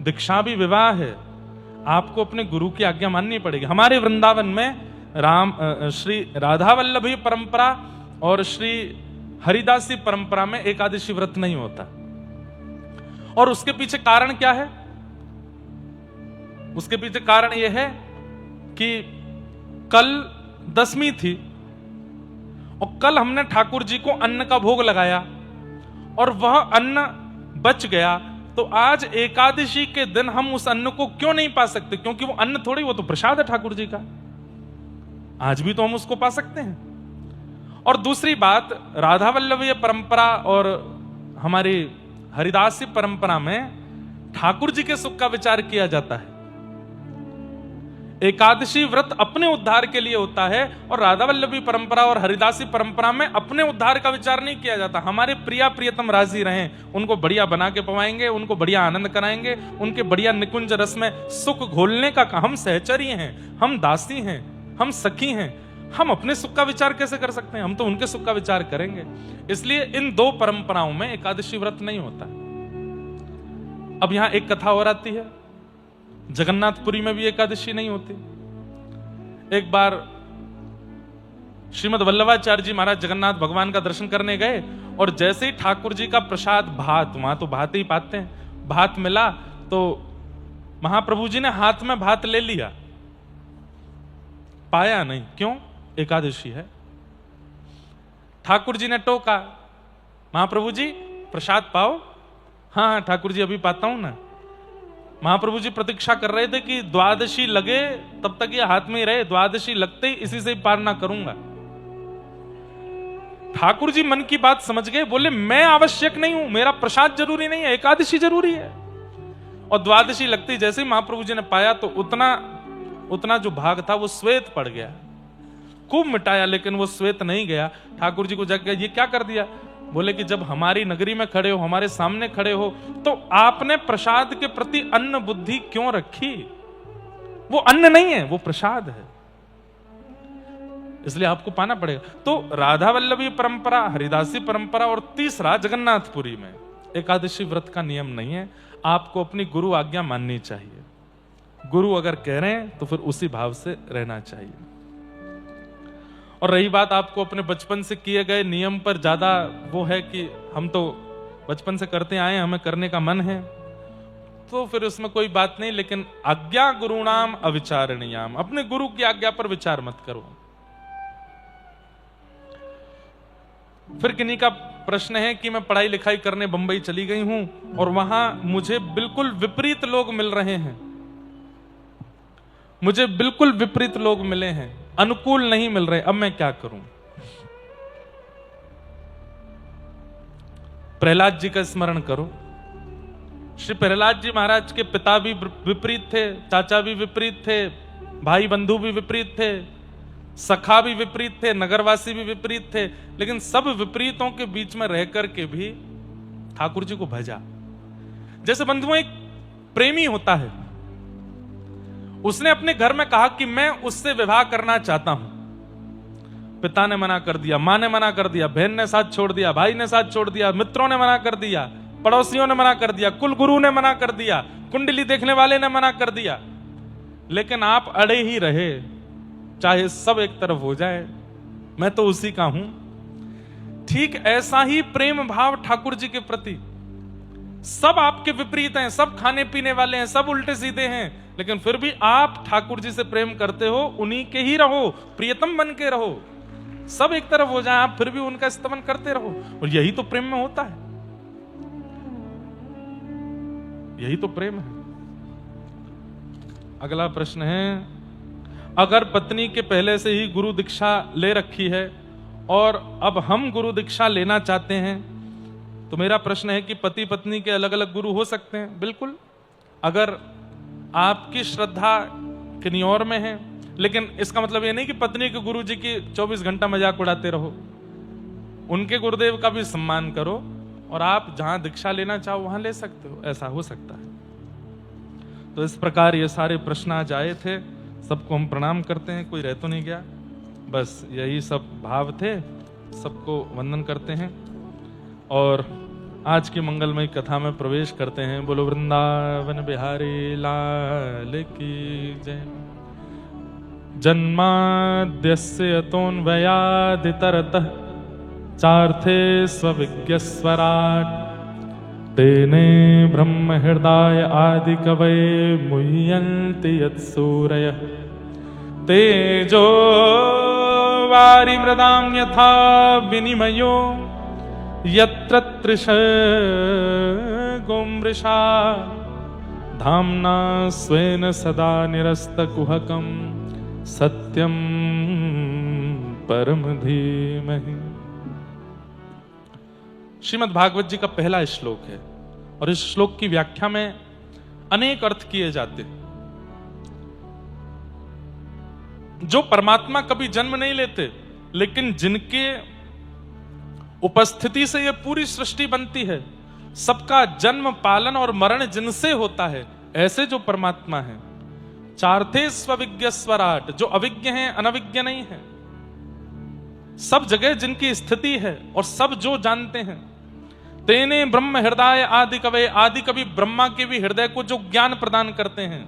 दीक्षा भी विवाह है, आपको अपने गुरु की आज्ञा माननी पड़ेगी। हमारे वृंदावन में श्री राधा वल्लभी परंपरा और श्री हरिदासी परंपरा में एकादशी व्रत नहीं होता, और उसके पीछे कारण क्या है? उसके पीछे कारण यह है कि कल दशमी थी और कल हमने ठाकुर जी को अन्न का भोग लगाया और वह अन्न बच गया, तो आज एकादशी के दिन हम उस अन्न को क्यों नहीं पा सकते? क्योंकि वो अन्न थोड़ी, वो तो प्रसाद है ठाकुर जी का, आज भी तो हम उसको पा सकते हैं। और दूसरी बात, राधा वल्लभीय परंपरा और हमारी हरिदासी परंपरा में ठाकुर जी के सुख का विचार किया जाता है। एकादशी व्रत अपने उद्धार के लिए होता है और राधा वल्लभी परंपरा और हरिदासी परंपरा में अपने उद्धार का विचार नहीं किया जाता। हमारे प्रिया प्रियतम राजी रहें, उनको बढ़िया बना के पवाएंगे, उनको बढ़िया आनंद कराएंगे, उनके बढ़िया निकुंज रस में सुख घोलने का। हम सहचरी हैं, हम दासी हैं, हम सखी हैं, हम अपने सुख का विचार कैसे कर सकते हैं? हम तो उनके सुख का विचार करेंगे। इसलिए इन दो परंपराओं में एकादशी व्रत नहीं होता। अब यहां एक कथा और आती है, जगन्नाथपुरी में भी एकादशी नहीं होती। एक बार श्रीमद वल्लभाचार्य जी महाराज जगन्नाथ भगवान का दर्शन करने गए और जैसे ही ठाकुर जी का प्रसाद भात, वहां तो भात ही पाते हैं, भात मिला तो महाप्रभु जी ने हाथ में भात ले लिया, पाया नहीं। क्यों? एकादशी है। ठाकुर जी ने टोका, महाप्रभु जी प्रसाद पाओ। हाँ ठाकुर जी अभी पाता हूं ना। महाप्रभु जी प्रतीक्षा कर रहे थे कि द्वादशी लगे तब तक ये हाथ में ही रहे, द्वादशी लगते ही इसी से ही पार ना करूंगा। ठाकुर जी मन की बात समझ गए, बोले मैं आवश्यक नहीं हूं, मेरा प्रसाद जरूरी नहीं है, एकादशी जरूरी है। और द्वादशी लगती जैसे ही महाप्रभु जी ने पाया तो उतना जो भाग था वो श्वेत पड़ गया। खूब मिटाया लेकिन वो श्वेत नहीं गया। ठाकुर जी को जाके ये क्या कर दिया? बोले कि जब हमारी नगरी में खड़े हो, हमारे सामने खड़े हो, तो आपने प्रसाद के प्रति अन्न बुद्धि क्यों रखी? वो अन्न नहीं है, वो प्रसाद है, इसलिए आपको पाना पड़ेगा। तो राधा वल्लभी परंपरा, हरिदासी परंपरा और तीसरा जगन्नाथपुरी में एकादशी व्रत का नियम नहीं है। आपको अपनी गुरु आज्ञा माननी चाहिए। गुरु अगर कह रहे हैं तो फिर उसी भाव से रहना चाहिए। और रही बात आपको अपने बचपन से किए गए नियम पर ज्यादा वो है कि हम तो बचपन से करते आए, हमें करने का मन है, तो फिर उसमें कोई बात नहीं। लेकिन आज्ञा गुरुणाम अविचारणीयाम, अपने गुरु की आज्ञा पर विचार मत करो। फिर किन्हीं का प्रश्न है कि मैं पढ़ाई लिखाई करने बंबई चली गई हूं और वहां मुझे बिल्कुल विपरीत लोग मिल रहे हैं, मुझे बिल्कुल विपरीत लोग मिले हैं, अनुकूल नहीं मिल रहे, अब मैं क्या करूं? प्रहलाद जी का स्मरण करो। श्री प्रहलाद जी महाराज के पिता भी विपरीत थे, चाचा भी विपरीत थे, भाई बंधु भी विपरीत थे, सखा भी विपरीत थे, नगरवासी भी विपरीत थे, लेकिन सब विपरीतों के बीच में रह करके भी ठाकुर जी को भजा। जैसे बंधुओं एक प्रेमी होता है, उसने अपने घर में कहा कि मैं उससे विवाह करना चाहता हूं। पिता ने मना कर दिया, मां ने मना कर दिया, बहन ने साथ छोड़ दिया, भाई ने साथ छोड़ दिया, मित्रों ने मना कर दिया, पड़ोसियों ने मना कर दिया, कुल गुरु ने मना कर दिया, कुंडली देखने वाले ने मना कर दिया, लेकिन आप अड़े ही रहे, चाहे सब एक तरफ हो जाए, मैं तो उसी का हूं। ठीक ऐसा ही प्रेम भाव ठाकुर जी के प्रति। सब आपके विपरीत हैं, सब खाने पीने वाले हैं, सब उल्टे सीधे हैं, लेकिन फिर भी आप ठाकुर जी से प्रेम करते हो, उन्हीं के ही रहो, प्रियतम बन के रहो। सब एक तरफ हो जाए, आप फिर भी उनका स्तवन करते रहो, और यही तो प्रेम में होता है, यही तो प्रेम है। अगला प्रश्न है, अगर पत्नी के पहले से ही गुरु दीक्षा ले रखी है और अब हम गुरु दीक्षा लेना चाहते हैं, तो मेरा प्रश्न है कि पति पत्नी के अलग अलग गुरु हो सकते हैं? बिल्कुल, अगर आपकी श्रद्धा किन्हीं और में है। लेकिन इसका मतलब ये नहीं कि पत्नी के गुरु जी की 24 घंटा मजाक उड़ाते रहो। उनके गुरुदेव का भी सम्मान करो और आप जहां दीक्षा लेना चाहो वहां ले सकते हो, ऐसा हो सकता है। तो इस प्रकार ये सारे प्रश्न आज आए थे, सबको हम प्रणाम करते हैं, कोई रह तो नहीं गया, बस यही सब भाव थे, सबको वंदन करते हैं और आज की मंगलमय कथा में प्रवेश करते हैं। बोलो वृंदावन बिहारी लाल की जय। जन्माद्यस्य यतोऽन्वयादितरतः चार्थे स्वविज्ञस्वराट् तेने ब्रह्म हृदय आदि कवये मुह्यन्ति यत्सूरयः तेजो वारि मृदां यथा विनिमयो यत्र त्रिशर्गो मृषा धाम्ना स्वेन सदा निरस्तकुहकं सत्यं परम धीमहि। श्रीमद् भागवत जी का पहला श्लोक है और इस श्लोक की व्याख्या में अनेक अर्थ किए जाते हैं। जो परमात्मा कभी जन्म नहीं लेते, लेकिन जिनके उपस्थिति से यह पूरी सृष्टि बनती है, सबका जन्म पालन और मरण जिनसे होता है, ऐसे जो परमात्मा है। चार्थे स्वविज्ञ स्वराट, जो अविज्ञ हैं, अनविज्ञ नहीं है, सब जगह जिनकी स्थिति है और सब जो जानते हैं। तेने ब्रह्म हृदय आदि कवे, आदि कवि ब्रह्मा के भी हृदय को जो ज्ञान प्रदान करते हैं,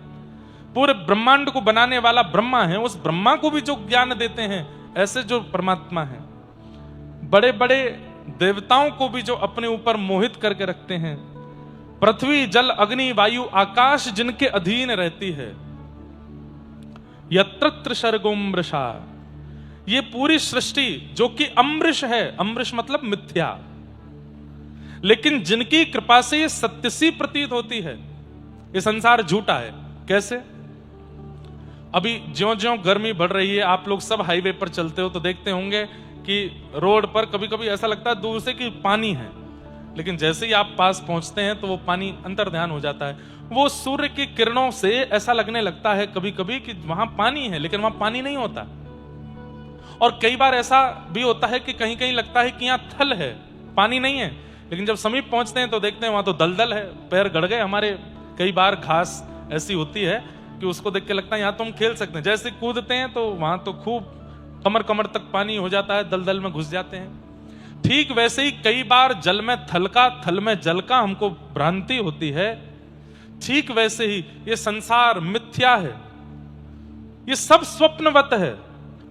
पूरे ब्रह्मांड को बनाने वाला ब्रह्मा है, उस ब्रह्मा को भी जो ज्ञान देते हैं, ऐसे जो परमात्मा है। बड़े बड़े देवताओं को भी जो अपने ऊपर मोहित करके रखते हैं। पृथ्वी जल अग्नि वायु आकाश जिनके अधीन रहती है। यत्र त्रिशर्गो मृषा, ये पूरी सृष्टि जो कि अमृष है, अमृष मतलब मिथ्या, लेकिन जिनकी कृपा से ये सत्य सी प्रतीत होती है। ये संसार झूठा है। कैसे? अभी ज्यों ज्यों गर्मी बढ़ रही है, आप लोग सब हाईवे पर चलते हो तो देखते होंगे कि रोड पर कभी कभी ऐसा लगता है दूर से कि पानी है, लेकिन जैसे ही आप पास पहुंचते हैं तो वो पानी अंतर्ध्यान हो जाता है। वो सूर्य की किरणों से ऐसा लगने लगता है कभी कभी कि वहां पानी है, लेकिन वहां पानी नहीं होता। और कई बार ऐसा भी होता है कि कहीं कहीं लगता है कि यहां थल है, पानी नहीं है, लेकिन जब समीप पहुंचते हैं तो देखते हैं वहां तो दलदल है, पैर गड़ गए हमारे। कई बार घास ऐसी होती है कि उसको देख के लगता है यहां तो हम खेल सकते हैं। जैसे कूदते हैं तो वहां तो खूब कमर कमर तक पानी हो जाता है, दलदल में घुस जाते हैं। ठीक वैसे ही कई बार जल में थल का, थल में जल का हमको भ्रांति होती है। ठीक वैसे ही ये संसार मिथ्या है, ये सब स्वप्नवत है।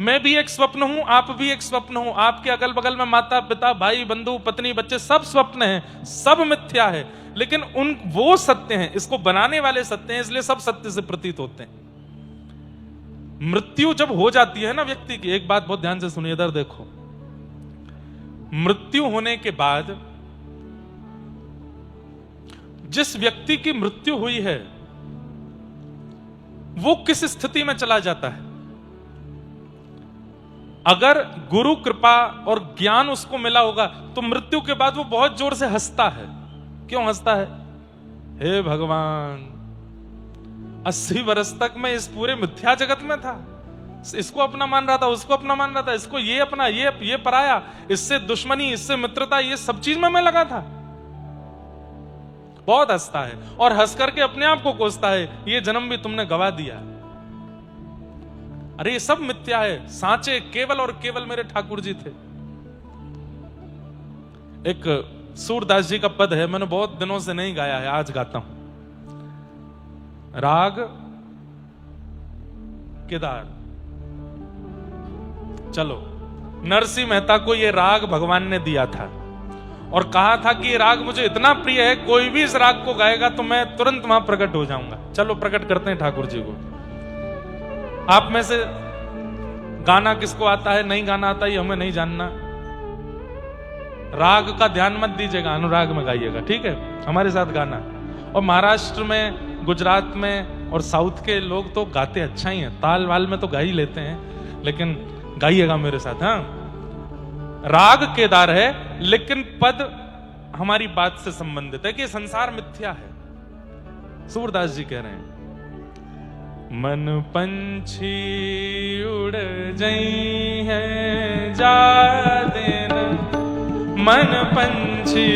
मैं भी एक स्वप्न हूं, आप भी एक स्वप्न हूं, आपके अगल बगल में माता पिता भाई बंधु पत्नी बच्चे सब स्वप्न हैं, सब मिथ्या है, लेकिन वो सत्य हैं, इसको बनाने वाले सत्य हैं, इसलिए सब सत्य से प्रतीत होते हैं। मृत्यु जब हो जाती है ना व्यक्ति की, एक बात बहुत ध्यान से सुनिए, इधर देखो। मृत्यु होने के बाद जिस व्यक्ति की मृत्यु हुई है वो किस स्थिति में चला जाता है? अगर गुरु कृपा और ज्ञान उसको मिला होगा तो मृत्यु के बाद वो बहुत जोर से हंसता है। क्यों हंसता है? हे भगवान, 80 वर्ष तक मैं इस पूरे मिथ्या जगत में था, इसको अपना मान रहा था, उसको अपना मान रहा था, इसको ये अपना, ये पराया, इससे दुश्मनी, इससे मित्रता, ये सब चीज में मैं लगा था। बहुत हंसता है और हंस करके अपने आप को कोसता है, ये जन्म भी तुमने गवा दिया। अरे ये सब मिथ्या है, सांचे केवल और केवल मेरे ठाकुर जी थे। एक सूरदास जी का पद है, मैंने बहुत दिनों से नहीं गाया है, आज गाता हूं। राग केदार। चलो, नरसिंह मेहता को ये राग भगवान ने दिया था और कहा था कि ये राग मुझे इतना प्रिय है, कोई भी इस राग को गाएगा तो मैं तुरंत वहां प्रकट हो जाऊंगा। चलो प्रकट करते हैं ठाकुर जी को। आप में से गाना किसको आता है, नहीं गाना आता, ये हमें नहीं जानना। राग का ध्यान मत दीजिएगा, अनुराग में गाइएगा, ठीक है? हमारे साथ गाना। और महाराष्ट्र में, गुजरात में और साउथ के लोग तो गाते अच्छा ही हैं, ताल वाल में तो गा ही लेते हैं, लेकिन गाइएगा मेरे साथ। हाँ, राग केदार है, लेकिन पद हमारी बात से संबंधित है कि संसार मिथ्या है। सूरदास जी कह रहे हैं, मन पंछी उड़ जाई है जा दिन, मन पंछी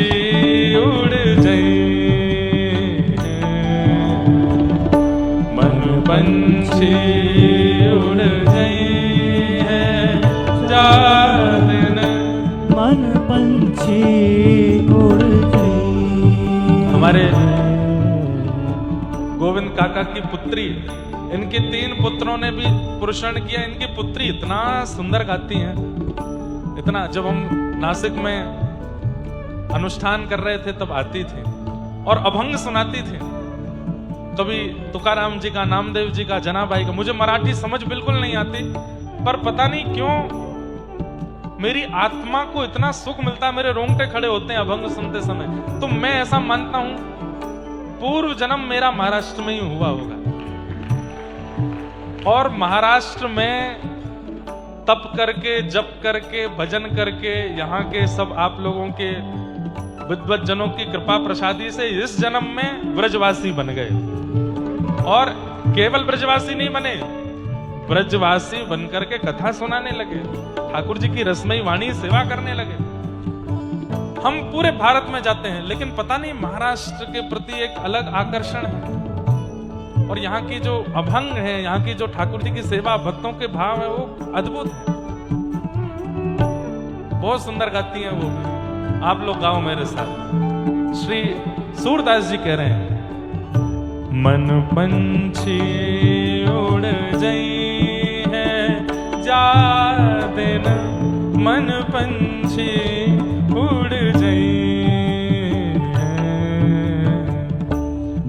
उड़ जाई है, मन पंछी उड़ जाई है जा दिन, मन पंछी उड़ जाई। हमारे गोविंद काका की पुत्री, इनके 3 पुत्रों ने भी पुरुषण किया। इनकी पुत्री इतना सुंदर गाती हैं, इतना। जब हम नासिक में अनुष्ठान कर रहे थे तब आती थी और अभंग सुनाती थी। कभी तुकाराम जी का, नामदेव जी का, जनाबाई का। मुझे मराठी समझ बिल्कुल नहीं आती, पर पता नहीं क्यों मेरी आत्मा को इतना सुख मिलता है, मेरे रोंगटे खड़े होते हैं अभंग सुनते समय। तो मैं ऐसा मानता हूं पूर्व जन्म मेरा महाराष्ट्र में ही हुआ होगा, और महाराष्ट्र में तप करके, जप करके, भजन करके, यहाँ के सब आप लोगों के विद्वत जनों की कृपा प्रसादी से इस जन्म में ब्रजवासी बन गए। और केवल ब्रजवासी नहीं बने, ब्रजवासी बनकर के कथा सुनाने लगे, ठाकुर जी की रसमयी वाणी सेवा करने लगे। हम पूरे भारत में जाते हैं, लेकिन पता नहीं महाराष्ट्र के प्रति एक अलग आकर्षण है। और यहाँ की जो अभंग है, यहाँ की जो ठाकुर जी की सेवा, भक्तों के भाव है, वो अद्भुत है। बहुत सुंदर गाती हैं वो। आप लोग गाओ मेरे साथ। श्री सूरदास जी कह रहे हैं, मन पंछी उड़ जाई है जा दिन, मन पंछी उड़ जाई है,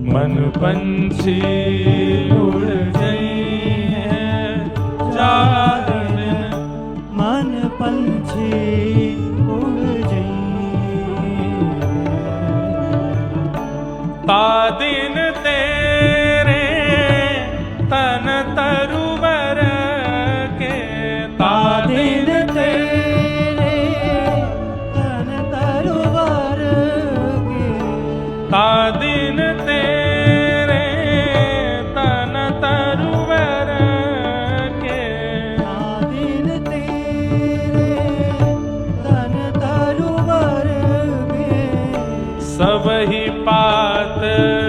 मन पंछी उड़ जाई है जा दिन, मन पंछी उड़ जाई ता दिन तेरे तन तरुवर के, ता दिन तेरे तन तरुवर के, ता दिन तेरे तन तरुवर के, दिन तेरे तन तरुवर के, सब ही पात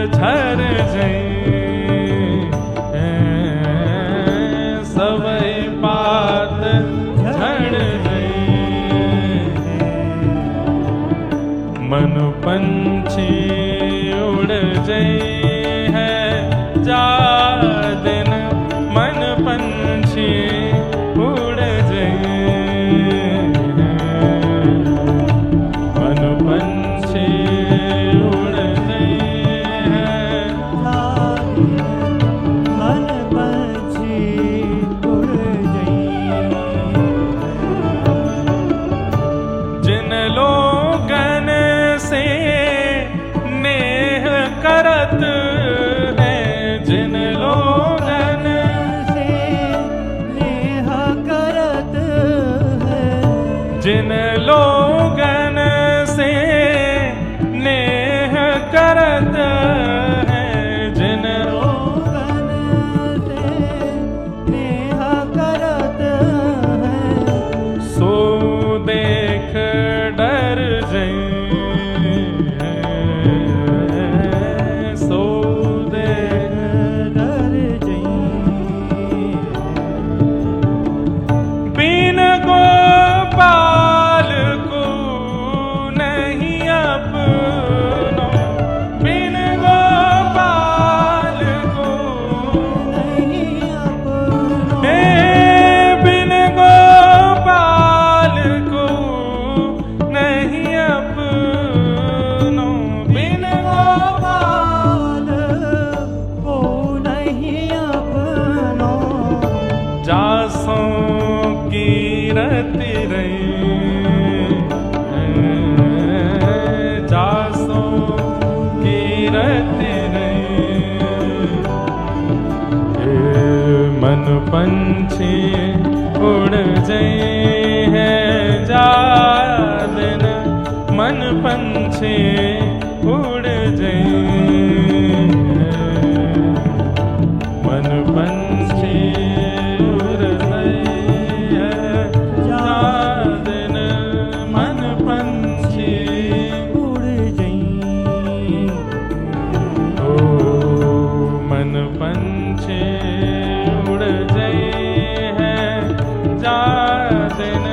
झर जाई, सब ही पात झड़ जाई, मन पंछी उड़ जाई है जा दिन, मन पंछी उड़ जाई, मन पंछी उड़ जाई है, मन पंछी उड़ जाई। जिन लोगन से नेह करत है, जिन लोगन से नेह करत है, जिन लोगन से नेह करत है, जिन लोगन से नेह करत है, सो देख डर जाई, सो देख डर जाई। बिन गोपाल को नहीं अपनो, बिन गोपाल को नहीं अपनो, हे बिन गोपाल को नहीं अपनो, बिन गोपाल को नहीं अपनो, जासों की रति रही, जासों की रति रही, मन पंछी उड़ जाई है जा दिन, मन पंछी उड़ जाई, मन पंछी उड़ जाई है जा दिन, मन पंछी उड़ जाई। ओ मन पंछी उड़ जाई है जा दिन,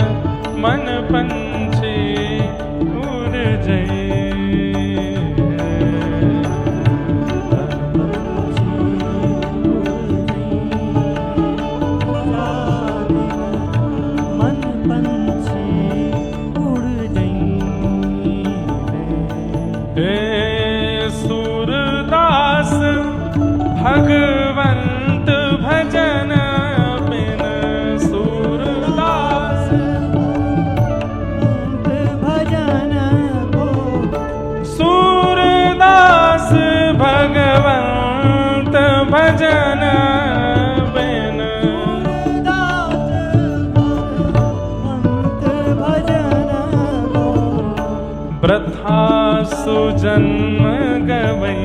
वृथा सुजन्म गवई,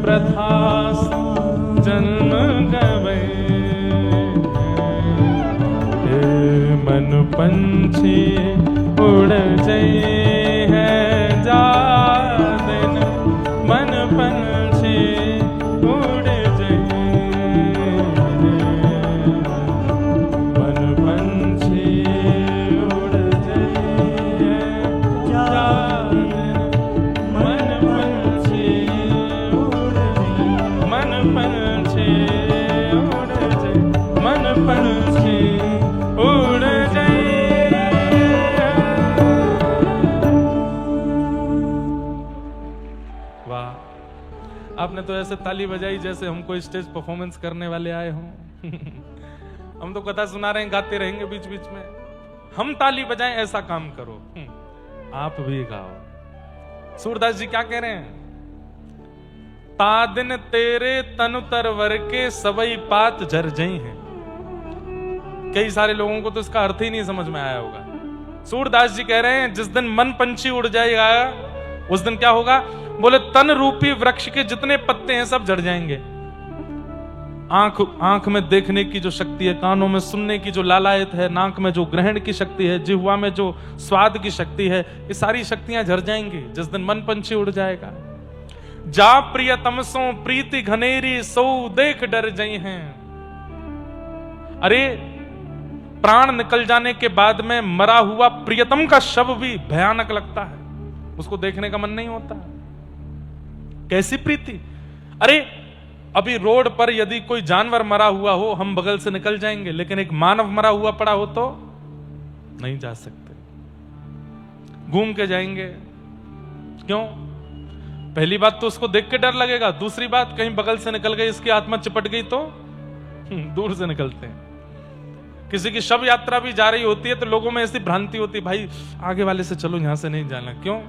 वृथा जन्म गवई। मन पंछी उड़ जाए है जा दिन, मन पंछी उड़ जाए, मन पंछी उड़ जाए जा दिन, मन पंछी उड़ जाए, मन पंछी उड़ जाए, मन पंछी उड़ जाए। वाह, आपने तो ऐसे ताली बजाई जैसे हमको स्टेज परफॉर्मेंस करने वाले आए हों। हम तो कथा सुना रहे हैं, गाते रहेंगे बीच बीच में, हम ताली बजाएं ऐसा काम करो। आप भी गाओ। सूरदास जी क्या कह रहे हैं? तादिन तेरे तनु तरवर के सबई पात झर जई हैं। कई सारे लोगों को तो इसका अर्थ ही नहीं समझ में आया होगा। सूरदास जी कह रहे हैं जिस दिन मन पंछी उड़ जाएगा उस दिन क्या होगा? बोले तन रूपी वृक्ष के जितने पत्ते हैं सब झड़ जाएंगे। आंख में देखने की जो शक्ति है, कानों में सुनने की जो लालायत है, नाक में जो ग्रहण की शक्ति है, जिह्वा में जो स्वाद की शक्ति है, ये सारी शक्तियां झड़ जाएंगी जिस दिन मन पंछी उड़ जाएगा। जा प्रियतम सो प्रीति घनेरी सो देख डर जई हैं। अरे प्राण निकल जाने के बाद में मरा हुआ प्रियतम का शव भी भयानक लगता है, उसको देखने का मन नहीं होता। कैसी प्रीति! अरे अभी रोड पर यदि कोई जानवर मरा हुआ हो हम बगल से निकल जाएंगे, लेकिन एक मानव मरा हुआ पड़ा हो तो नहीं जा सकते, घूम के जाएंगे। क्यों? पहली बात तो उसको देख के डर लगेगा, दूसरी बात कहीं बगल से निकल गई, इसकी आत्मा चिपट गई तो दूर से निकलते हैं। किसी की शव यात्रा भी जा रही होती है तो लोगों में ऐसी भ्रांति होती है, भाई आगे वाले से चलो, यहां से नहीं जाना। क्यों?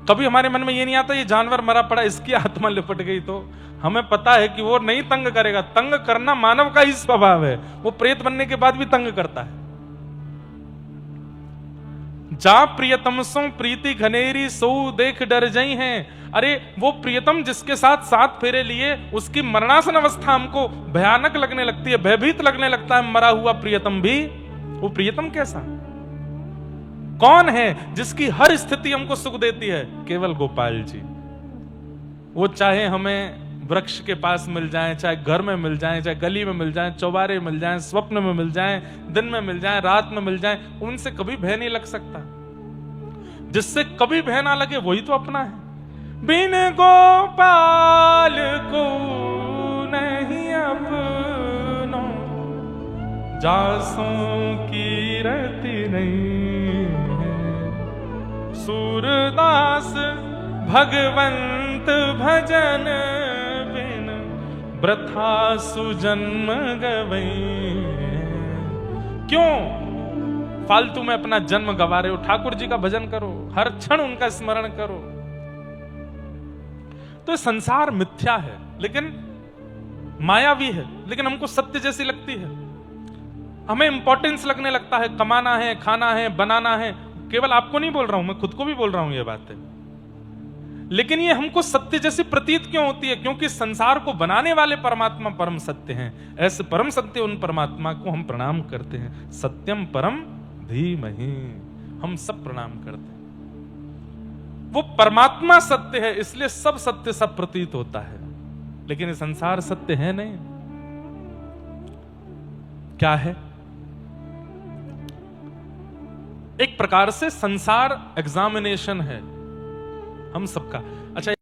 कभी हमारे मन में ये नहीं आता ये जानवर मरा पड़ा, इसकी आत्मा लिपट गई तो हमें पता है कि वो नहीं तंग करेगा। तंग करना मानव का ही स्वभाव है, वो प्रेत बनने के बाद भी तंग करता है। जा प्रियतम सो प्रीति घनेरी सो देख डर जई हैं। अरे वो प्रियतम जिसके साथ 7 फेरे लिए उसकी मरणासन अवस्था हमको भयानक लगने लगती है, भयभीत लगने लगता है मरा हुआ प्रियतम भी। वो प्रियतम कैसा कौन है जिसकी हर स्थिति हमको सुख देती है? केवल गोपाल जी। वो चाहे हमें वृक्ष के पास मिल जाएं, चाहे घर में मिल जाएं, चाहे गली में मिल जाएं, चौबारे मिल जाएं, स्वप्न में मिल जाएं, दिन में मिल जाएं, रात में मिल जाएं, उनसे कभी भय नहीं लग सकता। जिससे कभी भय ना लगे वही तो अपना है। बिन गोपाल को नहीं अपनो, जासों की रति नहीं है। सूरदास भगवंत भजन बिन वृथा सुजन्म गवई। क्यों फालतू में अपना जन्म गवा रहे हो? ठाकुर जी का भजन करो, हर क्षण उनका स्मरण करो। तो संसार मिथ्या है, लेकिन मायावी है, लेकिन हमको सत्य जैसी लगती है। हमें इंपॉर्टेंस लगने लगता है, कमाना है, खाना है, बनाना है। केवल आपको नहीं बोल रहा हूं, मैं खुद को भी बोल रहा हूं ये बातें। लेकिन ये हमको सत्य जैसी प्रतीत क्यों होती है? क्योंकि संसार को बनाने वाले परमात्मा परम सत्य हैं। ऐसे परम सत्य उन परमात्मा को हम प्रणाम करते हैं। सत्यम परम धीमहि, हम सब प्रणाम करते हैं। वो परमात्मा सत्य है, इसलिए सब सत्य सब प्रतीत होता है। लेकिन ये संसार सत्य है नहीं। क्या है? एक प्रकार से संसार एग्जामिनेशन है हम सबका। अच्छा,